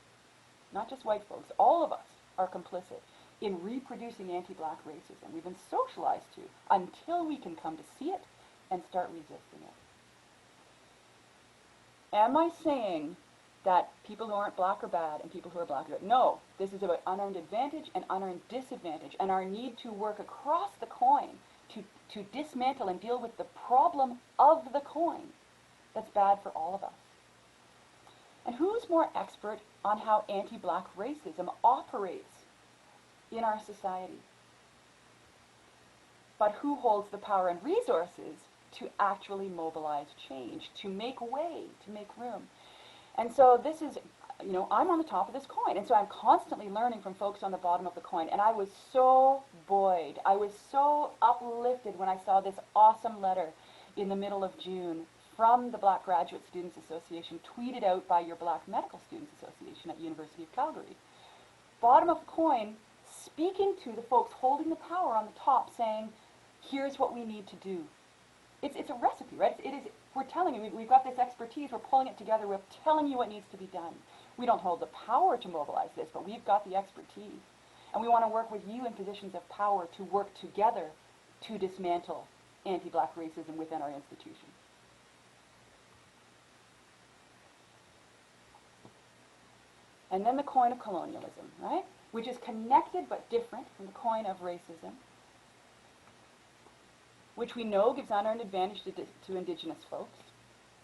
Not just white folks. All of us are complicit in reproducing anti-black racism. We've been socialized to until we can come to see it and start resisting it. Am I saying that people who aren't black are bad and people who are black are good? No, this is about unearned advantage and unearned disadvantage, and our need to work across the coin to dismantle and deal with the problem of the coin that's bad for all of us. And who's more expert on how anti-black racism operates in our society? But who holds the power and resources to actually mobilize change, to make way, to make room? And so this is, I'm on the top of this coin, and so I'm constantly learning from folks on the bottom of the coin, and I was so buoyed, I was so uplifted when I saw this awesome letter in the middle of June from the Black Graduate Students Association, tweeted out by your Black Medical Students Association at University of Calgary. Bottom of the coin, speaking to the folks holding the power on the top, saying, here's what we need to do. It's a recipe, right? We're telling you, we've got this expertise, we're pulling it together, we're telling you what needs to be done. We don't hold the power to mobilize this, but we've got the expertise. And we want to work with you in positions of power to work together to dismantle anti-black racism within our institution. And then the coin of colonialism, right? Which is connected but different from the coin of racism, which we know gives unearned advantage to Indigenous folks.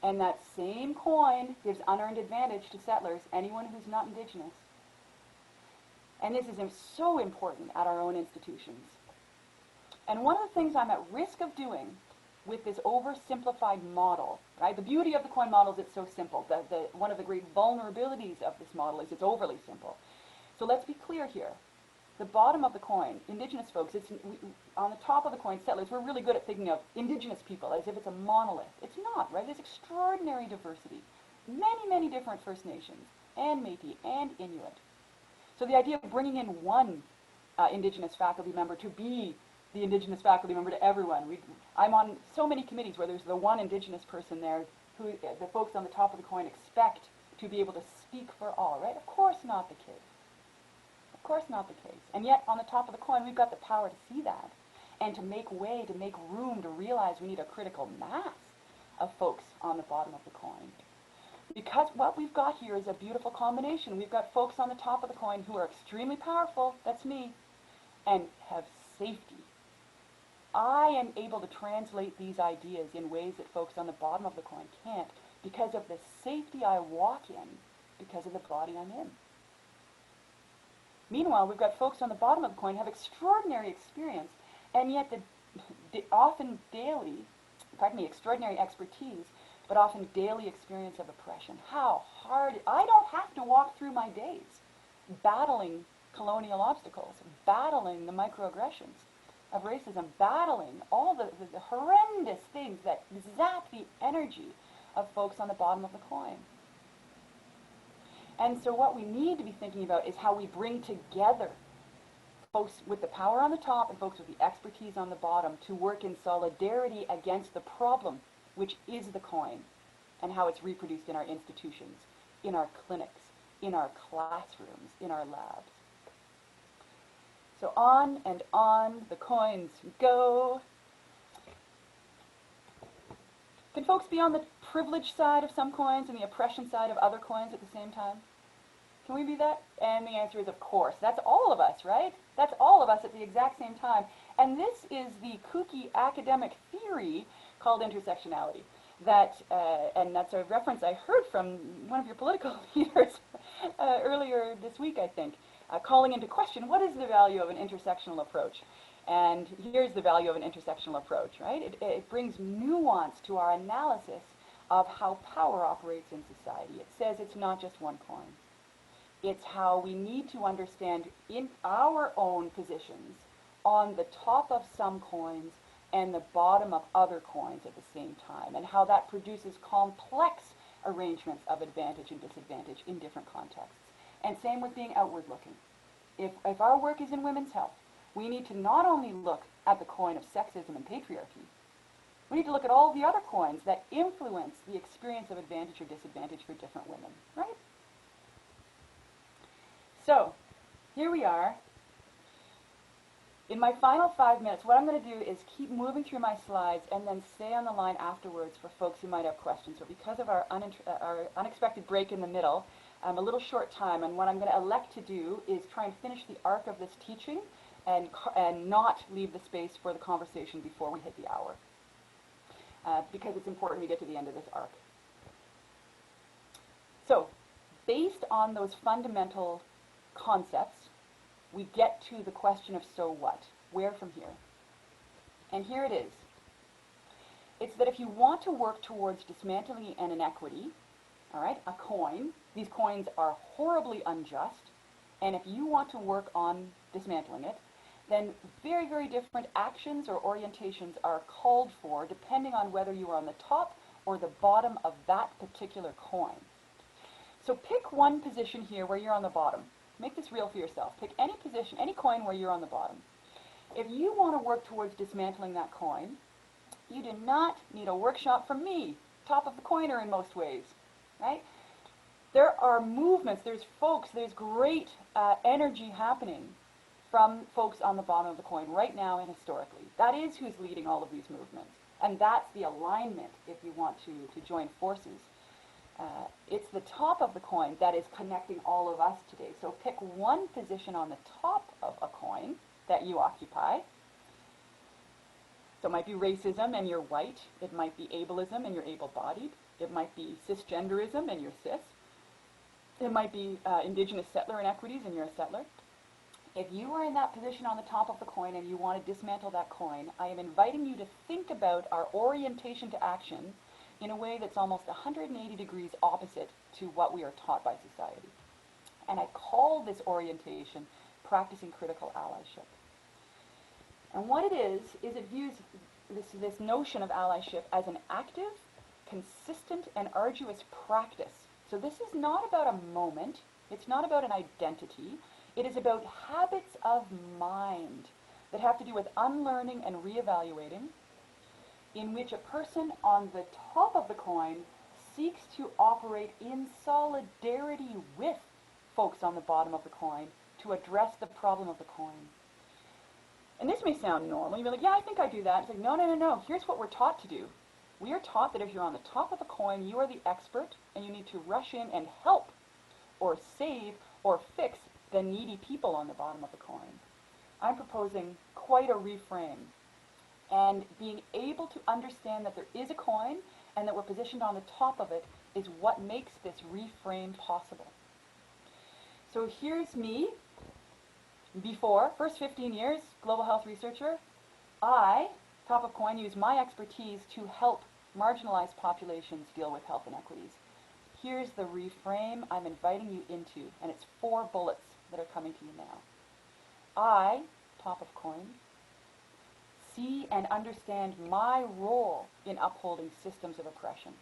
And that same coin gives unearned advantage to settlers, anyone who's not Indigenous. And this is so important at our own institutions. And one of the things I'm at risk of doing with this oversimplified model, right? The beauty of the coin model is it's so simple. One of the great vulnerabilities of this model is it's overly simple. So let's be clear here. The bottom of the coin, Indigenous folks, on the top of the coin, settlers, we're really good at thinking of Indigenous people as if it's a monolith. It's not, right? There's extraordinary diversity. Many, many different First Nations, and Métis, and Inuit. So the idea of bringing in one Indigenous faculty member to be the Indigenous faculty member to everyone. I'm on so many committees where there's the one Indigenous person there who the folks on the top of the coin expect to be able to speak for all, right? Of course not the case. Of course not the case. And yet, on the top of the coin, we've got the power to see that and to make way, to make room, to realize we need a critical mass of folks on the bottom of the coin. Because what we've got here is a beautiful combination. We've got folks on the top of the coin who are extremely powerful, that's me, and have safety. I am able to translate these ideas in ways that folks on the bottom of the coin can't because of the safety I walk in, because of the body I'm in. Meanwhile, we've got folks on the bottom of the coin who have extraordinary experience, and yet often daily, extraordinary expertise, but often daily experience of oppression. How hard, I don't have to walk through my days battling colonial obstacles, battling the microaggressions of racism, battling all the horrendous things that zap the energy of folks on the bottom of the coin. And so what we need to be thinking about is how we bring together folks with the power on the top and folks with the expertise on the bottom to work in solidarity against the problem, which is the coin, and how it's reproduced in our institutions, in our clinics, in our classrooms, in our labs. So on and on the coins go. Can folks be on the privileged side of some coins and the oppression side of other coins at the same time? Can we be that? And the answer is of course. That's all of us, right? That's all of us at the exact same time. And this is the kooky academic theory called intersectionality. And that's a reference I heard from one of your political leaders earlier this week, I think, calling into question, what is the value of an intersectional approach? And here's the value of an intersectional approach, right? It brings nuance to our analysis of how power operates in society. It says it's not just one coin. It's how we need to understand in our own positions on the top of some coins and the bottom of other coins at the same time, and how that produces complex arrangements of advantage and disadvantage in different contexts. And same with being outward looking. If our work is in women's health, we need to not only look at the coin of sexism and patriarchy, we need to look at all the other coins that influence the experience of advantage or disadvantage for different women, right? So, here we are. In my final 5 minutes, what I'm going to do is keep moving through my slides and then stay on the line afterwards for folks who might have questions. So because of our unexpected break in the middle, a little short time, and what I'm going to elect to do is try and finish the arc of this teaching and not leave the space for the conversation before we hit the hour, because it's important we get to the end of this arc. So, based on those fundamental concepts, we get to the question of so what? Where from here? And here it is. It's that if you want to work towards dismantling an inequity, all right, a coin, these coins are horribly unjust, and if you want to work on dismantling it, then very, very different actions or orientations are called for depending on whether you are on the top or the bottom of that particular coin. So pick one position here where you're on the bottom. Make this real for yourself. Pick any position, any coin where you're on the bottom. If you want to work towards dismantling that coin, you do not need a workshop from me, top of the coiner in most ways, right? There are movements, there's folks, there's great energy happening from folks on the bottom of the coin right now and historically. That is who's leading all of these movements. And that's the alignment if you want to join forces. It's the top of the coin that is connecting all of us today. So pick one position on the top of a coin that you occupy. So it might be racism and you're white. It might be ableism and you're able-bodied. It might be cisgenderism and you're cis. It might be indigenous settler inequities and you're a settler. If you are in that position on the top of the coin and you want to dismantle that coin, I am inviting you to think about our orientation to action in a way that's almost 180 degrees opposite to what we are taught by society. And I call this orientation practicing critical allyship. And what it is it views this notion of allyship as an active, consistent, and arduous practice. So this is not about a moment, it's not about an identity, it is about habits of mind that have to do with unlearning and reevaluating, in which a person on the top of the coin seeks to operate in solidarity with folks on the bottom of the coin to address the problem of the coin. And this may sound normal. You'll be like, yeah, I think I do that. It's like, no. Here's what we're taught to do. We are taught that if you're on the top of the coin, you are the expert, and you need to rush in and help or save or fix the needy people on the bottom of the coin. I'm proposing quite a reframe. And being able to understand that there is a coin and that we're positioned on the top of it is what makes this reframe possible. So here's me Before, first 15 years, global health researcher, I, top of coin, use my expertise to help marginalized populations deal with health inequities. Here's the reframe I'm inviting you into, and it's 4 bullets that are coming to you now. I, top of coin, see and understand my role in upholding systems of oppression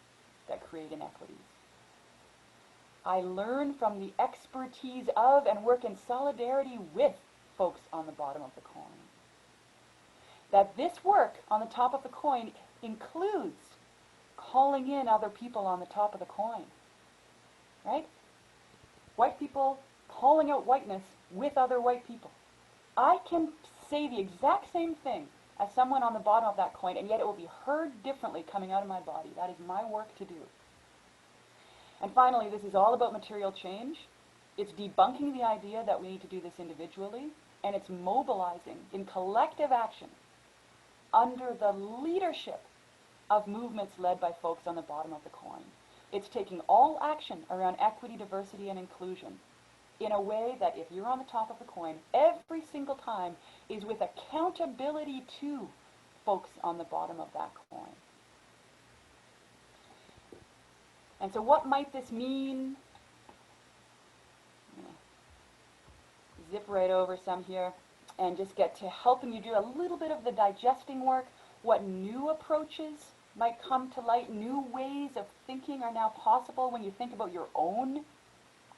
that create inequities. I learn from the expertise of and work in solidarity with folks on the bottom of the coin. That this work on the top of the coin includes calling in other people on the top of the coin, right? White people calling out whiteness with other white people. I can say the exact same thing as someone on the bottom of that coin, and yet it will be heard differently coming out of my body. That is my work to do. And finally, this is all about material change. It's debunking the idea that we need to do this individually, and it's mobilizing in collective action under the leadership of movements led by folks on the bottom of the coin. It's taking all action around equity, diversity, and inclusion in a way that, if you're on the top of the coin, every single time is with accountability to folks on the bottom of that coin. And so what might this mean? I'm going to zip right over some here and just get to helping you do a little bit of the digesting work. What new approaches might come to light, new ways of thinking are now possible when you think about your own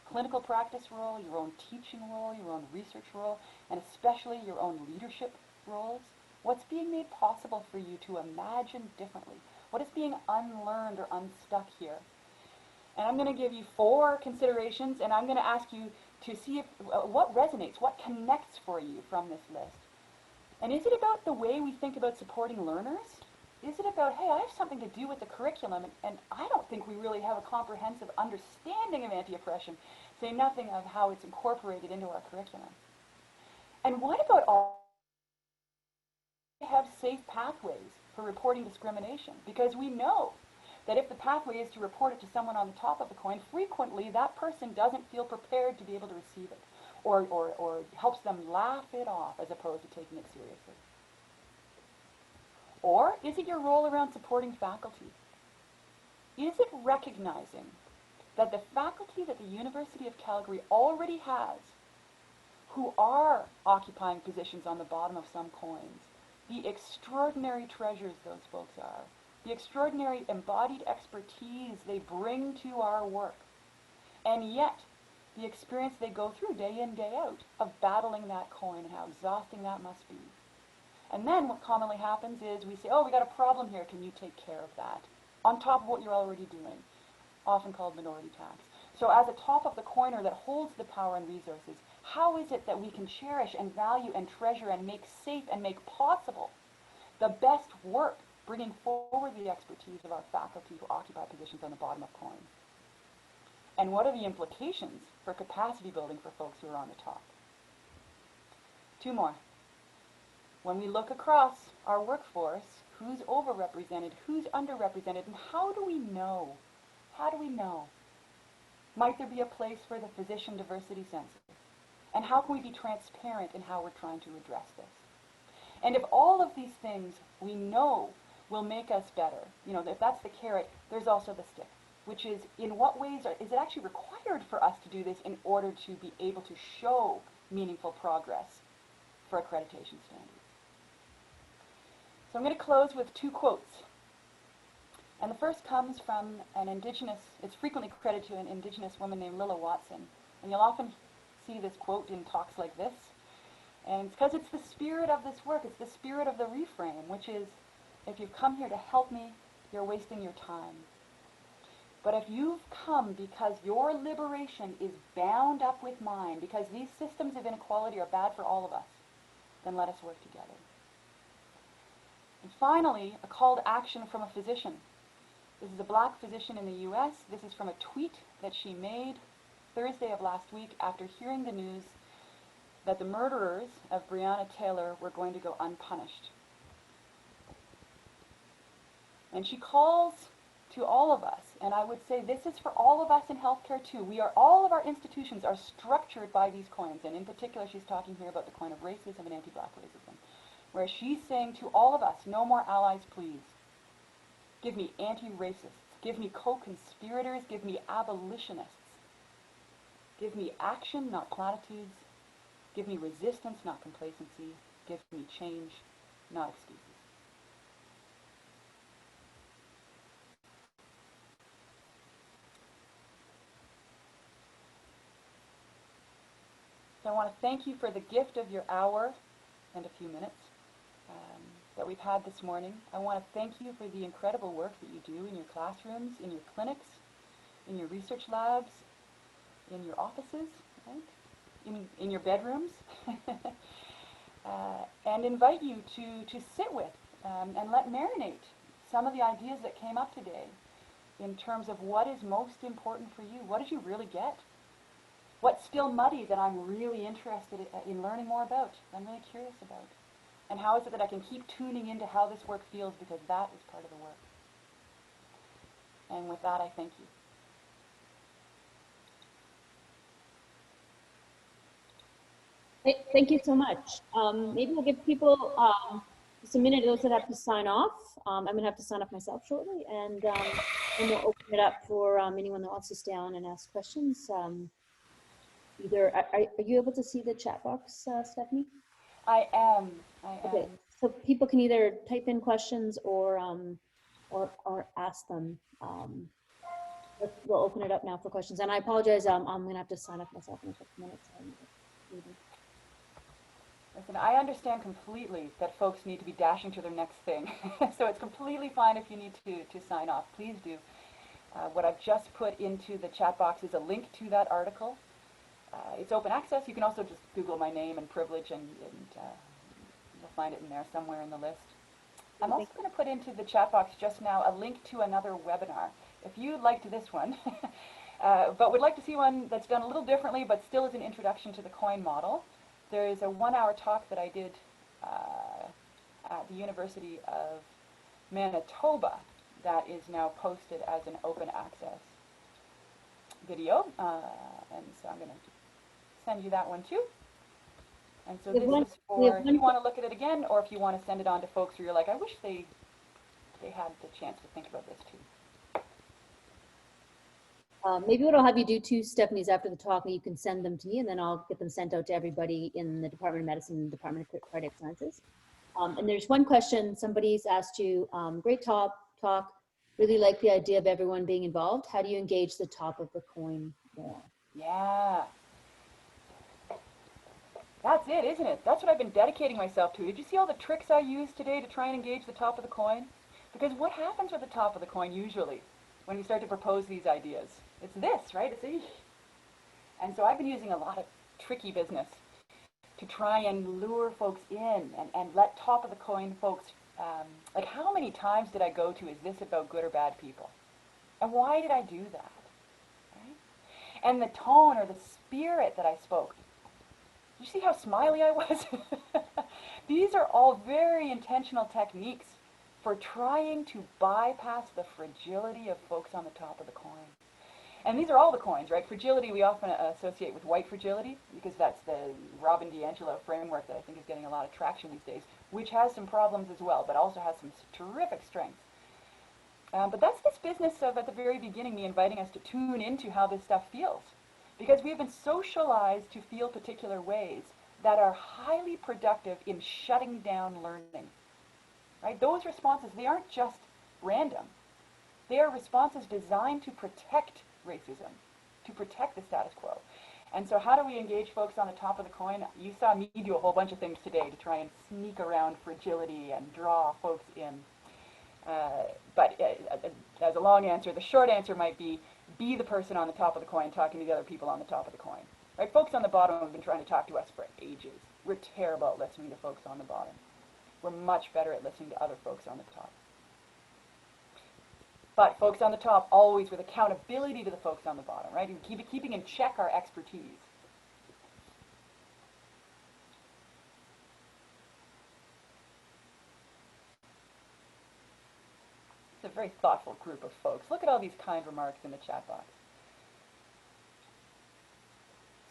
clinical practice role, your own teaching role, your own research role, and especially your own leadership roles. What's being made possible for you to imagine differently? What is being unlearned or unstuck here? And I'm going to give you 4 considerations, and I'm going to ask you to see if, what resonates, what connects for you from this list. And is it about the way we think about supporting learners? Is it about, hey, I have something to do with the curriculum, and I don't think we really have a comprehensive understanding of anti-oppression, say nothing of how it's incorporated into our curriculum. And what about all have safe pathways for reporting discrimination? Because we know that if the pathway is to report it to someone on the top of the coin, frequently that person doesn't feel prepared to be able to receive it, or helps them laugh it off as opposed to taking it seriously. Or is it your role around supporting faculty? Is it recognizing that the faculty that the University of Calgary already has, who are occupying positions on the bottom of some coins, the extraordinary treasures those folks are, the extraordinary embodied expertise they bring to our work, and yet the experience they go through day in, day out of battling that coin and how exhausting that must be. And then what commonly happens is we say, oh, we got a problem here, can you take care of that? On top of what you're already doing, often called minority tax. So as a top of the coiner that holds the power and resources, how is it that we can cherish and value and treasure and make safe and make possible the best work, bringing forward the expertise of our faculty who occupy positions on the bottom of coins? And what are the implications for capacity building for folks who are on the top? 2 more. When we look across our workforce, who's overrepresented, who's underrepresented, and how do we know? How do we know? Might there be a place for the physician diversity census? And how can we be transparent in how we're trying to address this? And if all of these things we know will make us better, you know, if that's the carrot, there's also the stick, which is in what ways is it actually required for us to do this in order to be able to show meaningful progress for accreditation standards? So I'm going to close with 2 quotes. And the first comes from an Indigenous, it's frequently credited to an Indigenous woman named Lilla Watson. And you'll often see this quote in talks like this. And it's because it's the spirit of this work, it's the spirit of the reframe, which is, if you've come here to help me, you're wasting your time. But if you've come because your liberation is bound up with mine, because these systems of inequality are bad for all of us, then let us work together. And finally, a call to action from a physician. This is a black physician in the U.S. This is from a tweet that she made Thursday of last week after hearing the news that the murderers of Breonna Taylor were going to go unpunished. And she calls to all of us. And I would say this is for all of us in healthcare too. All of our institutions are structured by these coins. And in particular, she's talking here about the coin of racism and anti-black racism, where she's saying to all of us, no more allies, please. Give me anti-racists. Give me co-conspirators. Give me abolitionists. Give me action, not platitudes. Give me resistance, not complacency. Give me change, not excuses. So I want to thank you for the gift of your hour and a few minutes that we've had this morning. I want to thank you for the incredible work that you do in your classrooms, in your clinics, in your research labs, in your offices, right? In your bedrooms, and invite you to sit with and let marinate some of the ideas that came up today in terms of what is most important for you. What did you really get? What's still muddy that I'm really interested in learning more about, I'm really curious about? And how is it that I can keep tuning into how this work feels, because that is part of the work. And with that, I thank you. Thank you so much. Maybe we'll give people just a minute, those that have to sign off. I'm going to have to sign off myself shortly, and we'll open it up for anyone that wants to stay on and ask questions. Are you able to see the chat box, Stephanie? I am. Okay, so people can either type in questions or ask them. We'll open it up now for questions. And I apologize, I'm going to have to sign up myself in a couple minutes. Listen, I understand completely that folks need to be dashing to their next thing. So it's completely fine if you need to sign off. Please do. What I've just put into the chat box is a link to that article. It's open access. You can also just Google my name and privilege, and you'll find it in there somewhere in the list. I'm also going to put into the chat box just now a link to another webinar. If you liked this one, but would like to see one that's done a little differently but still is an introduction to the coin model, there is a 1-hour talk that I did at the University of Manitoba that is now posted as an open access video. And so I'm going to send you that one too. And so this is for if you want to look at it again, or if you want to send it on to folks who you're like, I wish they had the chance to think about this too. Maybe what I'll have you do too, Stephanie, is after the talk, you can send them to me, and then I'll get them sent out to everybody in the Department of Medicine and Department of Cardiac Sciences. And there's one question somebody's asked you, great talk, really like the idea of everyone being involved. How do you engage the top of the coin more? Yeah. That's it, isn't it? That's what I've been dedicating myself to. Did you see all the tricks I used today to try and engage the top of the coin? Because what happens with the top of the coin usually when we start to propose these ideas? It's this, right? It's and so I've been using a lot of tricky business to try and lure folks in and let top of the coin folks, like how many times did I go to, is this about good or bad people? And why did I do that? Right? And the tone or the spirit that I spoke. You see how smiley I was? These are all very intentional techniques for trying to bypass the fragility of folks on the top of the coin. And these are all the coins, right? Fragility we often associate with white fragility, because that's the Robin DiAngelo framework that I think is getting a lot of traction these days, which has some problems as well, but also has some terrific strengths. But that's this business of, at the very beginning, me inviting us to tune into how this stuff feels. Because we've been socialized to feel particular ways that are highly productive in shutting down learning. Right? Those responses, they aren't just random. They are responses designed to protect racism, to protect the status quo. And so how do we engage folks on the top of the coin? You saw me do a whole bunch of things today to try and sneak around fragility and draw folks in. But as a long answer, the short answer might be the person on the top of the coin talking to the other people on the top of the coin. Right? Folks on the bottom have been trying to talk to us for ages. We're terrible at listening to folks on the bottom. We're much better at listening to other folks on the top. But folks on the top, always with accountability to the folks on the bottom, right? And keeping in check our expertise. It's a very thoughtful group of folks. Look at all these kind remarks in the chat box.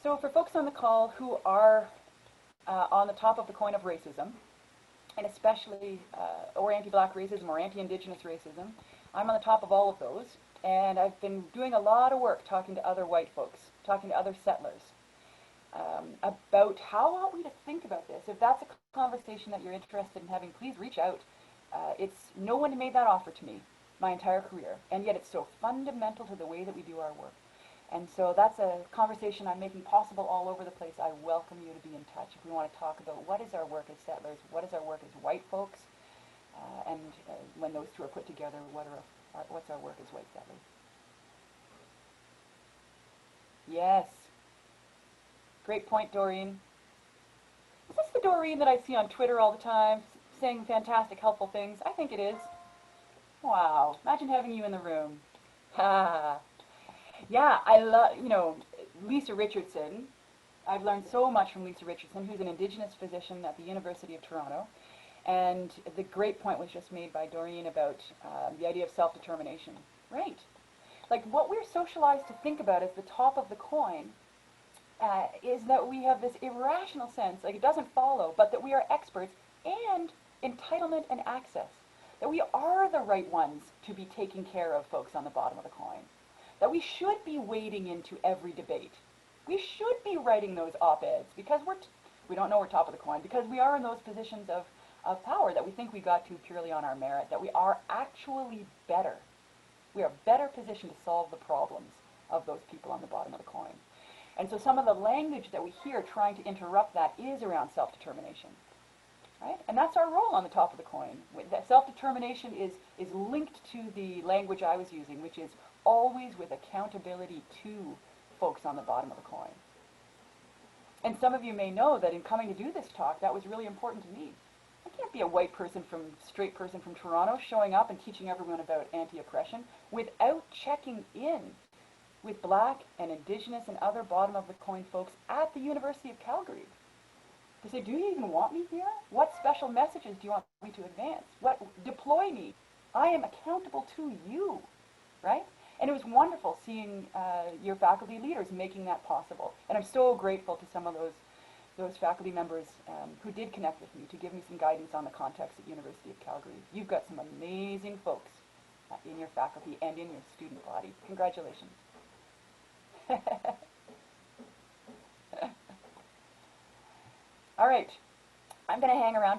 So for folks on the call who are on the top of the coin of racism, and especially or anti-black racism or anti-indigenous racism, I'm on the top of all of those, and I've been doing a lot of work talking to other white folks, talking to other settlers, about how ought we to think about this. If that's a conversation that you're interested in having, please reach out. No one made that offer to me my entire career, and yet it's so fundamental to the way that we do our work. And so that's a conversation I'm making possible all over the place. I welcome you to be in touch if we want to talk about what is our work as settlers, what is our work as white folks, and when those two are put together, what's our work as white settlers. Yes. Great point, Doreen. Is this the Doreen that I see on Twitter all the time, saying fantastic, helpful things? I think it is. Wow. Imagine having you in the room. Ha. Yeah, I love, Lisa Richardson. I've learned so much from Lisa Richardson, who's an Indigenous physician at the University of Toronto. And the great point was just made by Doreen about the idea of self-determination. Right. Like what we're socialized to think about as the top of the coin is that we have this irrational sense, like it doesn't follow, but that we are experts and entitlement and access. That we are the right ones to be taking care of folks on the bottom of the coin. That we should be wading into every debate. We should be writing those op-eds because we don't know we're top of the coin, because we are in those positions of power that we think we got to purely on our merit, that we are actually better. We are better positioned to solve the problems of those people on the bottom of the coin. And so some of the language that we hear trying to interrupt that is around self-determination. Right? And that's our role on the top of the coin. That self-determination is linked to the language I was using, which is always with accountability to folks on the bottom of the coin. And some of you may know that in coming to do this talk, that was really important to me. I can't be a white person straight person from Toronto showing up and teaching everyone about anti-oppression without checking in with Black and Indigenous and other bottom of the coin folks at the University of Calgary. To say, do you even want me here? What special messages do you want me to advance? Deploy me. I am accountable to you, right? And it was wonderful seeing your faculty leaders making that possible. And I'm so grateful to some of those faculty members who did connect with me to give me some guidance on the context at University of Calgary. You've got some amazing folks in your faculty and in your student body. Congratulations. All right, I'm going to hang around